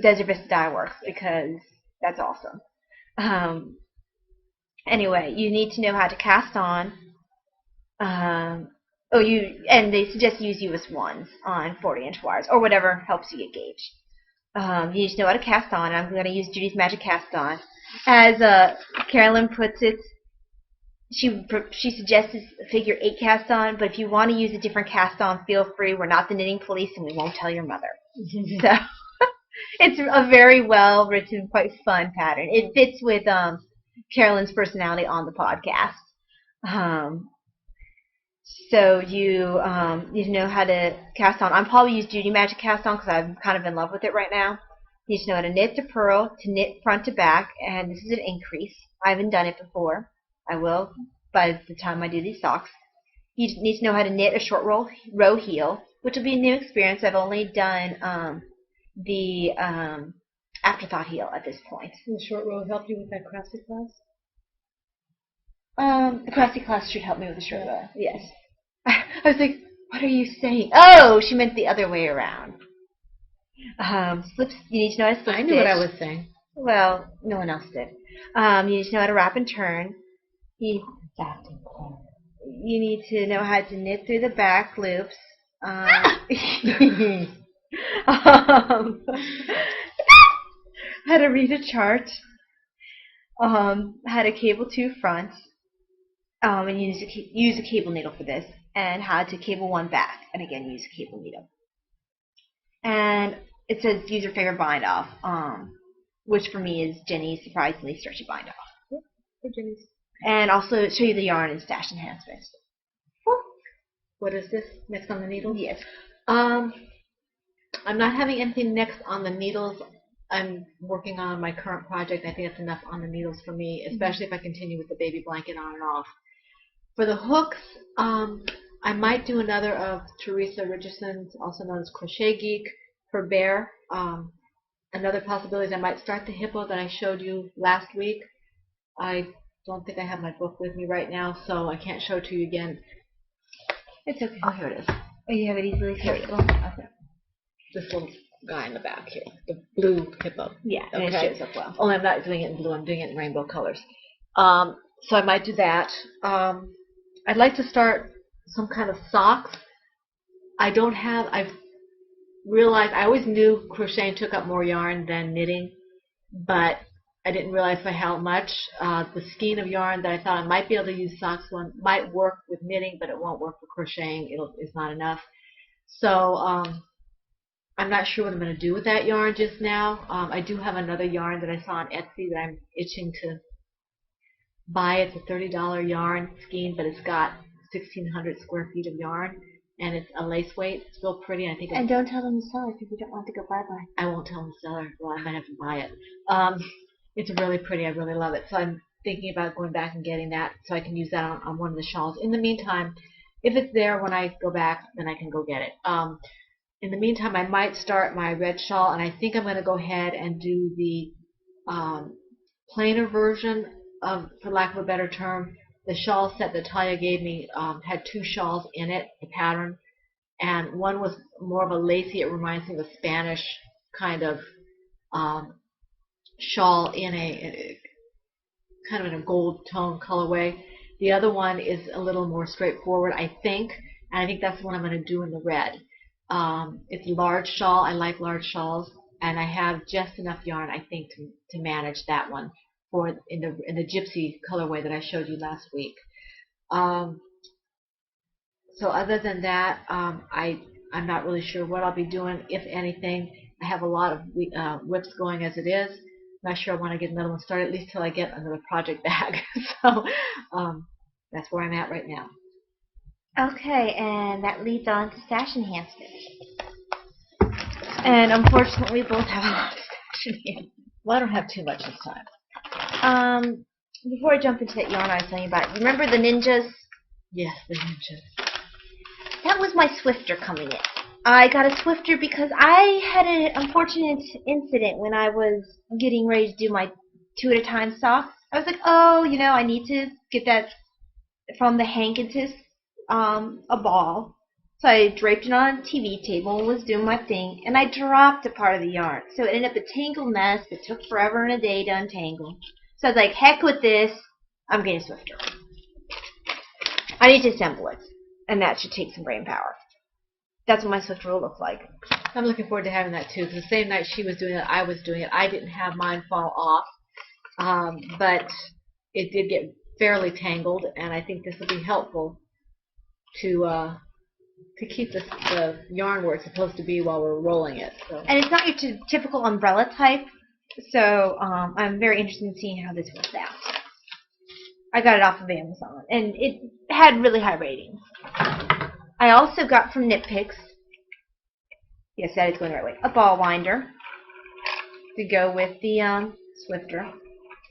Desert Vista Dye Works, because that's awesome. Anyway, you need to know how to cast on. And they suggest you use US 1s on 40-inch wires, or whatever helps you get gauge. You need to know how to cast on. I'm going to use Judy's Magic Cast On. As Carolyn puts it, she suggests a figure 8 cast on, but if you want to use a different cast on, feel free. We're not the knitting police, and we won't tell your mother. So it's a very well written, quite fun pattern. It fits with Carolyn's personality on the podcast. So you need to know how to cast on. I'm probably use Judy Magic Cast On because I'm kind of in love with it right now. You need to know how to knit to purl, to knit front to back, and this is an increase. I haven't done it before. I will by the time I do these socks. You need to know how to knit a short row heel, which will be a new experience. I've only done the afterthought heel at this point. Will the short row help you with that crafty class? The crafty class should help me with the short row. Yes. I was like, what are you saying? Oh, she meant the other way around. Slips. You need to know how to slip I knew stitch. what I was saying. Well, no one else did. You need to know how to wrap and turn. You need to know how to knit through the back loops. How to read a chart. How to cable two fronts. And use a cable needle for this. And how to cable one back. And again, use a cable needle. And it says use your favorite bind off. Which for me is Jenny's Surprisingly Stretchy Bind Off. Hey, Jenny's. And also show you the yarn and stash enhancement. What is this? Next on the needles? Yes. I'm not having anything next on the needles. I'm working on my current project. I think that's enough on the needles for me, especially if I continue with the baby blanket on and off. For the hooks, I might do another of Teresa Richardson's, also known as Crochet Geek, her bear. Another possibility is I might start the hippo that I showed you last week. I don't think I have my book with me right now, so I can't show it to you again. It's okay. Oh, here it is. Oh, you have it easily accessible? Okay. This little guy in the back here, the blue hippo. Yeah, and Okay. it shows up well. Only I'm not doing it in blue, I'm doing it in rainbow colors. So I might do that. I'd like to start some kind of socks. I've realized, I always knew crocheting took up more yarn than knitting, but I didn't realize by how much. The skein of yarn that I thought I might be able to use socks on might work with knitting, but it won't work for crocheting. It's not enough. So I'm not sure what I'm going to do with that yarn just now. I do have another yarn that I saw on Etsy that I'm itching to buy. It's a $30 yarn skein, but it's got 1,600 square feet of yarn, and it's a lace weight. It's real pretty. I think. And don't tell them to sell it because you don't want to go bye-bye. I won't tell the seller. Well, I might have to buy it. It's really pretty. I really love it. So I'm thinking about going back and getting that so I can use that on one of the shawls. In the meantime, if it's there when I go back, then I can go get it. In the meantime, I might start my red shawl, and I think I'm going to go ahead and do the plainer version of, for lack of a better term, the shawl set that Talia gave me had two shawls in it, the pattern, and one was more of a lacy. It reminds me of a Spanish kind of shawl in a kind of in a gold tone colorway. The other one is a little more straightforward, I think, and I think that's the one I'm going to do in the red. It's a large shawl. I like large shawls, and I have just enough yarn, I think, to manage that one for in the gypsy colorway that I showed you last week. So other than that, I'm not really sure what I'll be doing, if anything. I have a lot of whips going as it is. I'm not sure I want to get another one started, at least till I get another project bag. So that's where I'm at right now. Okay, and that leads on to stash enhancement. And unfortunately, we both have a lot of stash enhancement. Well, I don't have too much this time. Before I jump into that yarn I was telling you about, remember the ninjas? Yes, the ninjas. That was my Swifter coming in. I got a Swifter because I had an unfortunate incident when I was getting ready to do my 2 at a time socks. I was like, oh, you know, I need to get that from the Hankinses, a ball. So I draped it on a TV table and was doing my thing, and I dropped a part of the yarn. So it ended up a tangled mess that took forever and a day to untangle. So I was like, heck with this, I'm getting a Swifter. I need to assemble it, and that should take some brain power. That's what my Swifter will look like. I'm looking forward to having that too, because the same night she was doing it, I was doing it. I didn't have mine fall off, but it did get fairly tangled, and I think this will be helpful to keep the yarn where it's supposed to be while we're rolling it. So. And it's not your typical umbrella type, so I'm very interested in seeing how this works out. I got it off of Amazon, and it had really high ratings. I also got from Knit Picks, yes, that is going the right way, a ball winder to go with the Swifter.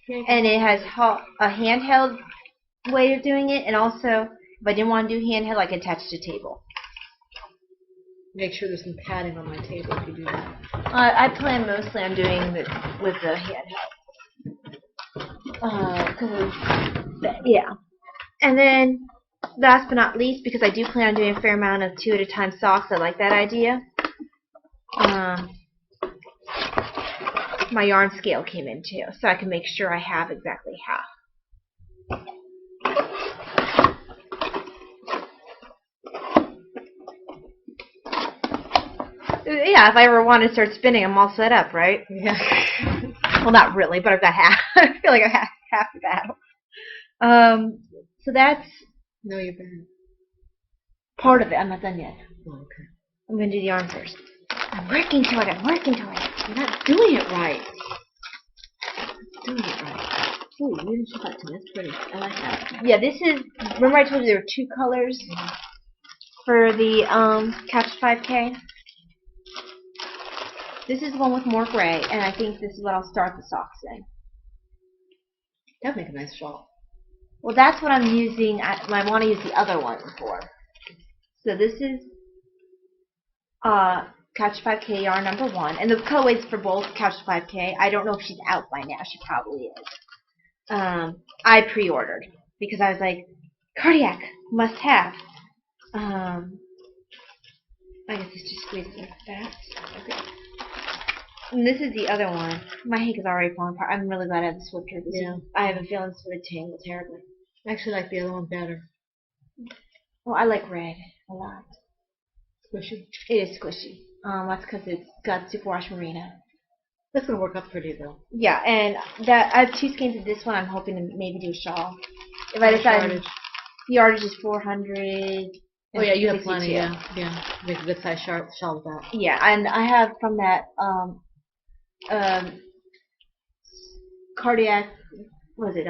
And it has a handheld way of doing it, and also If I didn't want to do handheld, I could attach to the table. Make sure there's some padding on my table if you do that. I plan mostly on doing this with the handheld. Yeah. And then, last but not least, because I do plan on doing a fair amount of 2 at a time socks, I like that idea. My yarn scale came in too, so I can make sure I have exactly half. Yeah, if I ever want to start spinning, I'm all set up, right? Yeah. Well, not really, but I've got half. I feel like I have half the battle. So that's No, you're bad. part of it. I'm not done yet. Oh, okay. I'm going to do the yarn first. I'm working to it. I'm working to it. You're not doing it right. Doing it right. Ooh, you didn't show that to me. That's pretty. I like that. Yeah, this is. Remember I told you there were 2 colors for the Couch 5K? This is the one with more gray, and I think this is what I'll start the socks in. That'd make a nice shawl. Well, that's what I'm using. I want to use the other one for. So this is Couch 5K yarn number 1, and the colorways for both Couch 5K. I don't know if she's out by now. She probably is. I pre-ordered because I was like, cardiac must have. I guess it's just squeezed like that. Okay. And this is the other one. My hank is already falling apart. I'm really glad I have the swifter. I have a feeling this would tangle terribly. I actually like the other one better. Well, I like red a lot. Squishy. It is squishy. That's because it's got superwash merino. That's gonna work out pretty though. Yeah, and that I have 2 skeins of this one. I'm hoping to maybe do a shawl. If I decide the yardage is 400. Oh yeah, you have plenty. Yeah. Make a good size shawl with that. Yeah, and I have from that cardiac. What was it?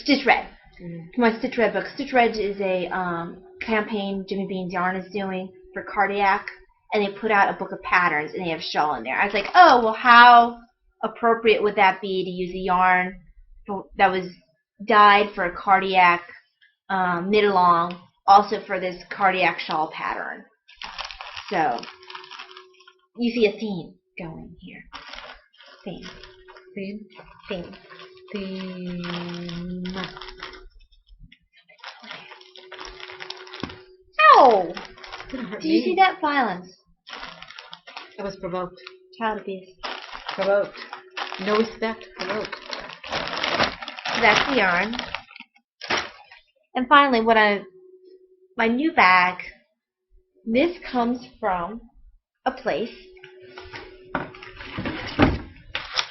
Stitch Red. My Stitch Red book. Stitch Red is a campaign Jimmy Beans Yarn is doing for cardiac, and they put out a book of patterns, and they have a shawl in there. I was like, oh, well, how appropriate would that be to use a yarn that was dyed for a cardiac knit-along, also for this cardiac shawl pattern. So, you see a theme going here. Theme. Theme. Theme. Theme. Ow! Didn't hurt Do you me. see that? Violence. I was provoked. Child abuse. Provoked. No respect. Provoked. That's the yarn. And finally, my new bag. This comes from a place,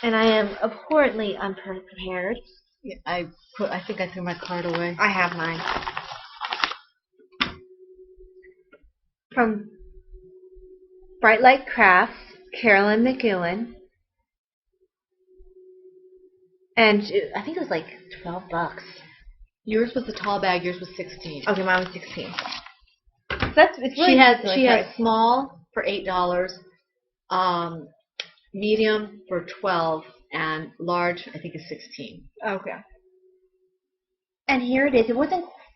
and I am abhorrently unprepared. Yeah, I think I threw my card away. I have mine. From Bright Light Crafts, Carolyn McEwen. And I think it was like $12. Yours was the tall bag. Yours was 16. Okay, mine was 16. That's it's really She has small for $8, medium for $12, and large I think is 16. Okay. And here it is.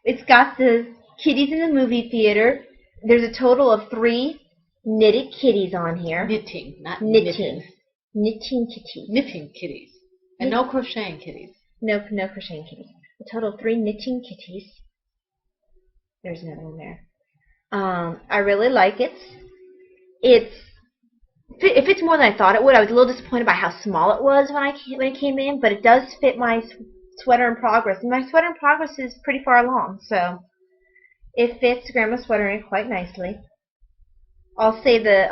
It's got the kitties in the movie theater. There's a total of 3 knitted kitties on here. Knitting, not Knitting. knitting. Knitting kitties. Knitting kitties. And no crocheting kitties. No crocheting kitties. A total of 3 knitting kitties. There's another one there. I really like it. If it's more than I thought it would, I was a little disappointed by how small it was when it came in, but it does fit my sweater in progress. And my sweater in progress is pretty far along, so it fits Grandma's sweater in quite nicely. I'll save the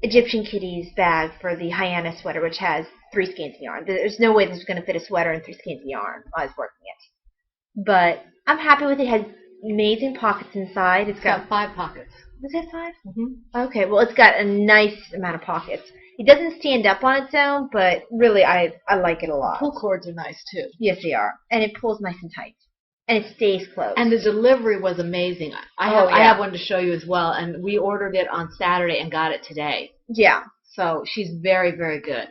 Egyptian Kitties bag for the Hyannis sweater, which has 3 skeins of yarn. There's no way this is going to fit a sweater and 3 skeins of yarn while I was working it. But I'm happy with it. It has amazing pockets inside. It's got 5 pockets. Was it 5? Mm-hmm. Okay, well, it's got a nice amount of pockets. It doesn't stand up on its own, but really, I like it a lot. Pull cords are nice too. Yes, they are. And it pulls nice and tight. And it stays closed. And the delivery was amazing. I have one to show you as well, and we ordered it on Saturday and got it today. Yeah. So she's very, very good.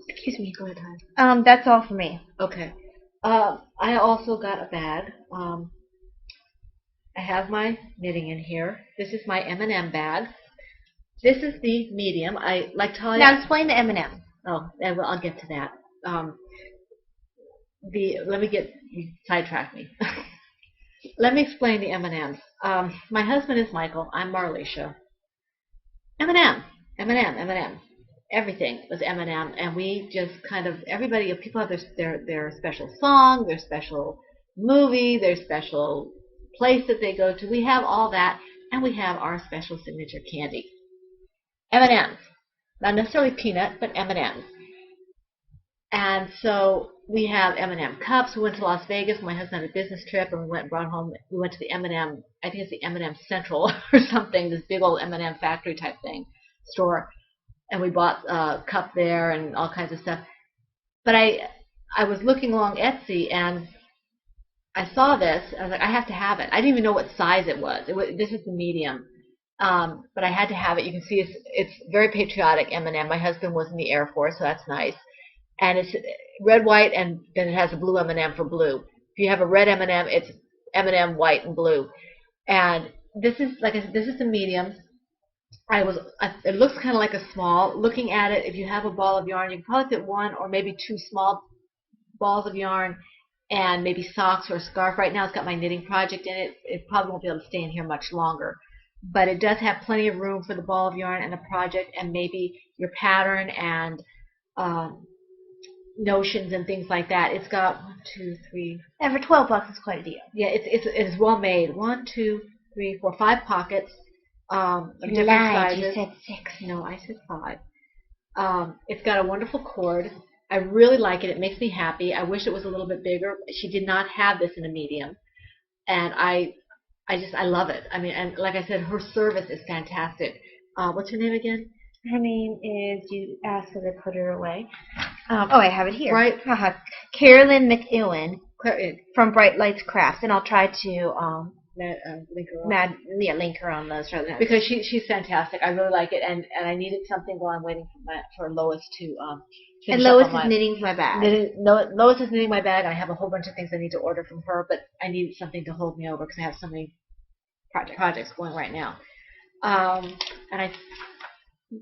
Excuse me, go ahead, Ty. That's all for me. Okay. I also got a bag. I have my knitting in here. This is my M&M bag. This is the medium. I like Talia. Now explain the M&M. Oh, well, I'll get to that. Let me get you sidetrack me. Let me explain the M&Ms. My husband is Michael. I'm Marlisha. M&M, M&M, M&M. Everything was M&M, and we just kind of everybody. People have their special song, their special movie, their special place that they go to. We have all that, and we have our special signature candy. M&Ms, not necessarily peanut, but M&Ms. And so we have M&M cups. We went to Las Vegas. My husband had a business trip, and we went and brought home. We went to the M&M. I think it's the M&M Central or something. This big old M&M factory type thing store, and we bought a cup there and all kinds of stuff. But I was looking along Etsy, and I saw this. I was like, I have to have it. I didn't even know what size it was. This is the medium. But I had to have it. You can see it's very patriotic M&M. My husband was in the Air Force, so that's nice. And it's red, white, and then it has a blue M&M for blue. If you have a red M&M, it's M&M white and blue. And this is, like I said, this is the medium. It looks kind of like a small. Looking at it, if you have a ball of yarn, you can probably fit one or maybe two small balls of yarn and maybe socks or a scarf. Right now it's got my knitting project in it. It probably won't be able to stay in here much longer. But it does have plenty of room for the ball of yarn and the project and maybe your pattern and notions and things like that. It's got 1, 2, 3. And for $12, it's quite a deal. Yeah, it's well made. 1, 2, 3, 4, 5 pockets. Of different sizes. You said 6. No, I said 5. It's got a wonderful cord. I really like it. It makes me happy. I wish it was a little bit bigger. She did not have this in a medium, and I love it. I mean, and like I said, her service is fantastic. What's her name again? Her name is, you asked her to put her away. I have it here. Right. Carolyn McEwen from Bright Lights Crafts, and I'll try to link her on those. Because she's fantastic. I really like it, and I needed something while I'm waiting for Lois to and Lois is knitting my bag. Lois is knitting my bag, and I have a whole bunch of things I need to order from her, but I needed something to hold me over because I have so many projects going right now.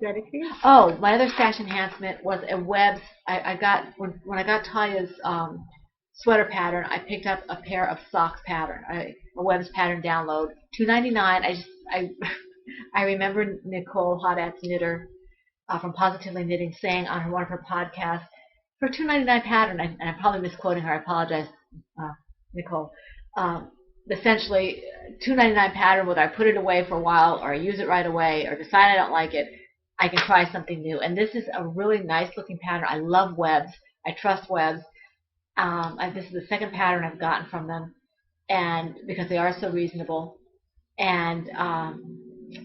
Ready for you? Oh, my other stash enhancement was a webs. I got when I got Talia's sweater pattern, I picked up a pair of socks pattern, a webs pattern download, $2.99. I remember Nicole Hot Knitter from Positively Knitting saying on one of her podcasts, for $2.99 pattern, and I'm probably misquoting her. I apologize, Nicole. Essentially, $2.99 pattern, whether I put it away for a while or I use it right away or decide I don't like it, I can try something new. And this is a really nice looking pattern. I love webs. I trust webs. This is the second pattern I've gotten from them, and because they are so reasonable. And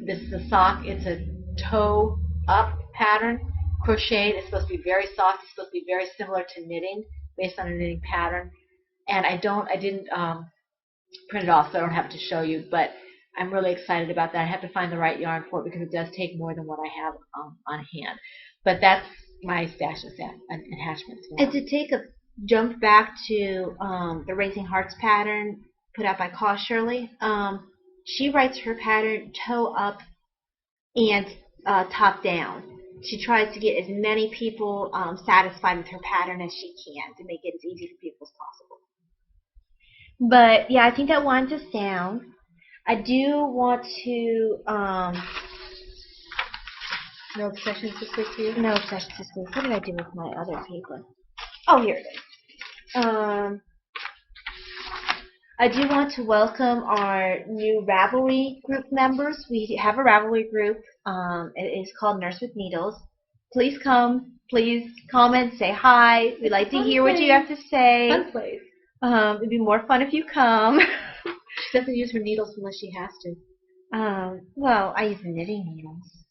this is a sock. It's a toe up pattern, crocheted. It's supposed to be very soft. It's supposed to be very similar to knitting, based on a knitting pattern. And I didn't print it off, so I don't have it to show you. But I'm really excited about that. I have to find the right yarn for it because it does take more than what I have on hand. But that's my stash of enhancements. And to take a jump back to the Raising Hearts pattern put out by Caw Shirley, she writes her pattern toe up and top down. She tries to get as many people satisfied with her pattern as she can to make it as easy for people as possible. But yeah, I think that winds us down. I do want to no obsessions this week for you? No obsessions this week. What did I do with my other paper? Oh, here it is. I do want to welcome our new Ravelry group members. We have a Ravelry group. It is called Nurse with Needles. Please come. Please comment. Say hi. We'd like to hear what you have to say. Fun place. It'd be more fun if you come. She doesn't use her needles unless she has to. Well, I use knitting needles,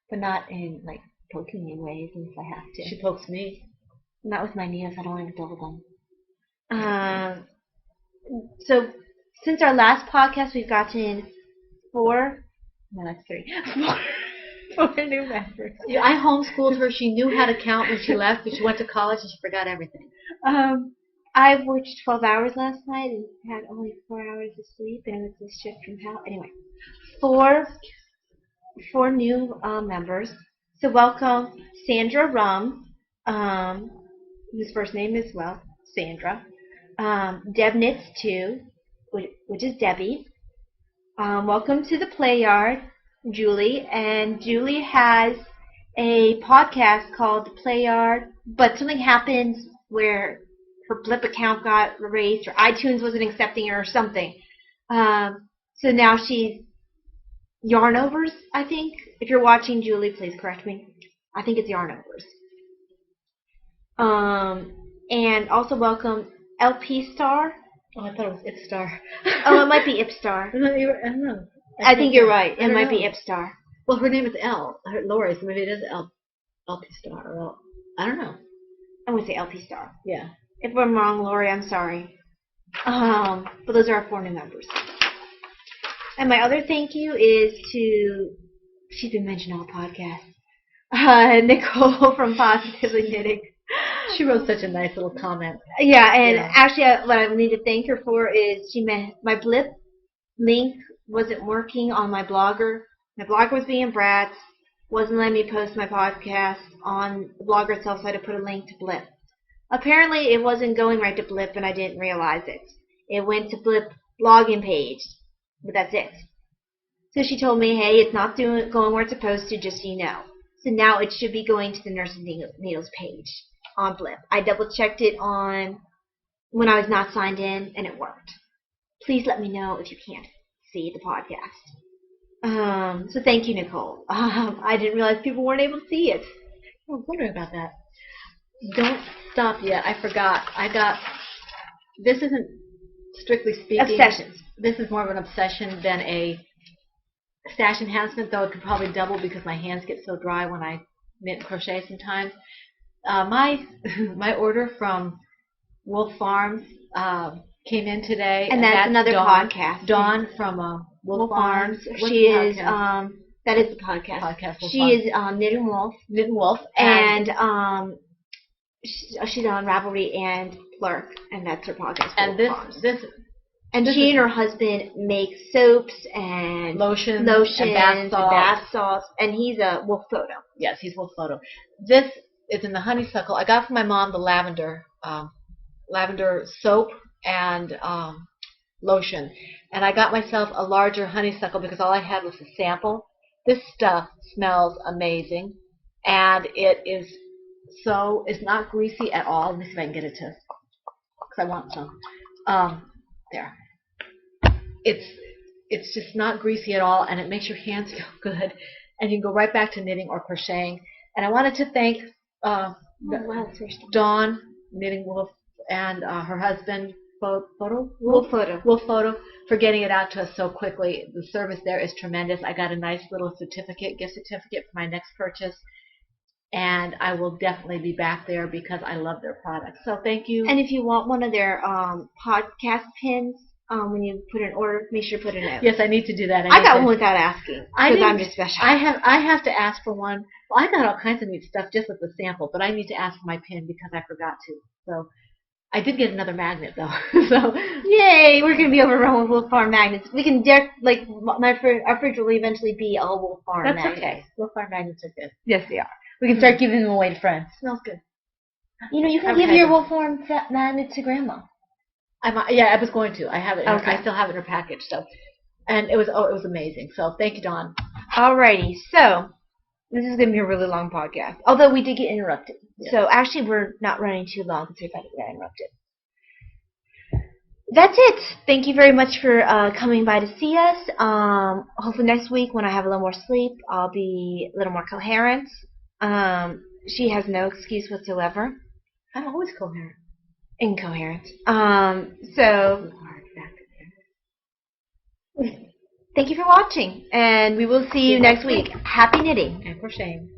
but not in like poking me ways unless I have to. She pokes me. Not with my needles. I don't want to double them. So since our last podcast, we've gotten 4. No, that's 3. 4 new members. Yeah, I homeschooled her. She knew how to count when she left, but she went to college and she forgot everything. I worked 12 hours last night and had only 4 hours of sleep, and it was a shift from hell. Anyway, four new members. So welcome Sandra Rum, whose first name is, well, Sandra. Deb Knits 2, which is Debbie. Welcome to the Play Yard, Julie. And Julie has a podcast called The Play Yard, but something happened where her Blip account got erased, or iTunes wasn't accepting her or something. So now she's Yarnovers, I think. If you're watching, Julie, please correct me. I think it's Yarnovers. And also welcome LP Star. Oh, I thought it was Ipstar. Oh, it might be Ipstar. I don't know. I think you're right. It might be Ipstar. Well, her name is Lori, so maybe it is LP Star. Or I don't know. I'm going to say LP Star. Yeah. If I'm wrong, Lori, I'm sorry. But those are our 4 new members. And my other thank you is to, she's been mentioned on the podcast, Nicole from Positively Knitting. She wrote such a nice little comment. Yeah, and actually what I need to thank her for is she meant my Blip link wasn't working on my Blogger. My Blogger was being brats, wasn't letting me post my podcast on the Blogger itself, so I had to put a link to Blip. Apparently it wasn't going right to Blip, and I didn't realize it. It went to Blip login page, but that's it. So she told me, hey, it's not going where it's supposed to, just so you know. So now it should be going to the Nurse and Needles page on Blip. I double-checked it on when I was not signed in, and it worked. Please let me know if you can't see the podcast. So thank you, Nicole. I didn't realize people weren't able to see it. I was wondering about that. Don't stop yet. I forgot. This isn't strictly speaking. Obsessions. This is more of an obsession than a stash enhancement, though it could probably double because my hands get so dry when I knit and crochet sometimes. My order from Wolf Farms came in today. And that's another podcast. Dawn from Wolf Farms. She is, that is the podcast. She is Knitting Wolf. Knitting Wolf. And she's on Ravelry and Plurk, and that's her podcast. And she and her husband make soaps and lotions and bath salts. And he's a Wolf Photo. Yes, he's Wolf Photo. This is in the honeysuckle. I got from my mom the lavender soap and lotion. And I got myself a larger honeysuckle because all I had was a sample. This stuff smells amazing, and it's not greasy at all. Let me see if I can get it to, because I want some. There. It's just not greasy at all, and it makes your hands feel good, and you can go right back to knitting or crocheting. And I wanted to thank Dawn, Knitting Wolf, and her husband, Wolf Photo, for getting it out to us so quickly. The service there is tremendous. I got a nice little gift certificate for my next purchase, and I will definitely be back there because I love their products. So thank you. And if you want one of their podcast pins, when you put an order, make sure to put a note. Yes, I need to do that. I got one without asking because I'm just special. I have to ask for one. Well, I got all kinds of neat stuff just with the sample, but I need to ask for my pin because I forgot to. So I did get another magnet though. So yay, we're gonna be overrun with Wolf Farm magnets. We can our fridge will eventually be all Wolf Farm magnets. That's okay. Wolf Farm magnets are good. Yes, they are. We can start giving them away to friends. Smells good. You know, you can give your Wolf Farm magnet to Grandma. I was going to. I have it. Okay. I still have it in her package. So, and it was amazing. So thank you, Dawn. Alrighty, so this is gonna be a really long podcast. Although we did get interrupted, so actually we're not running too long because we got interrupted. That's it. Thank you very much for coming by to see us. Hopefully next week when I have a little more sleep, I'll be a little more coherent. She has no excuse whatsoever. I'm always coherent. Incoherent. So thank you for watching, and we will see you next week. Happy knitting and crocheting.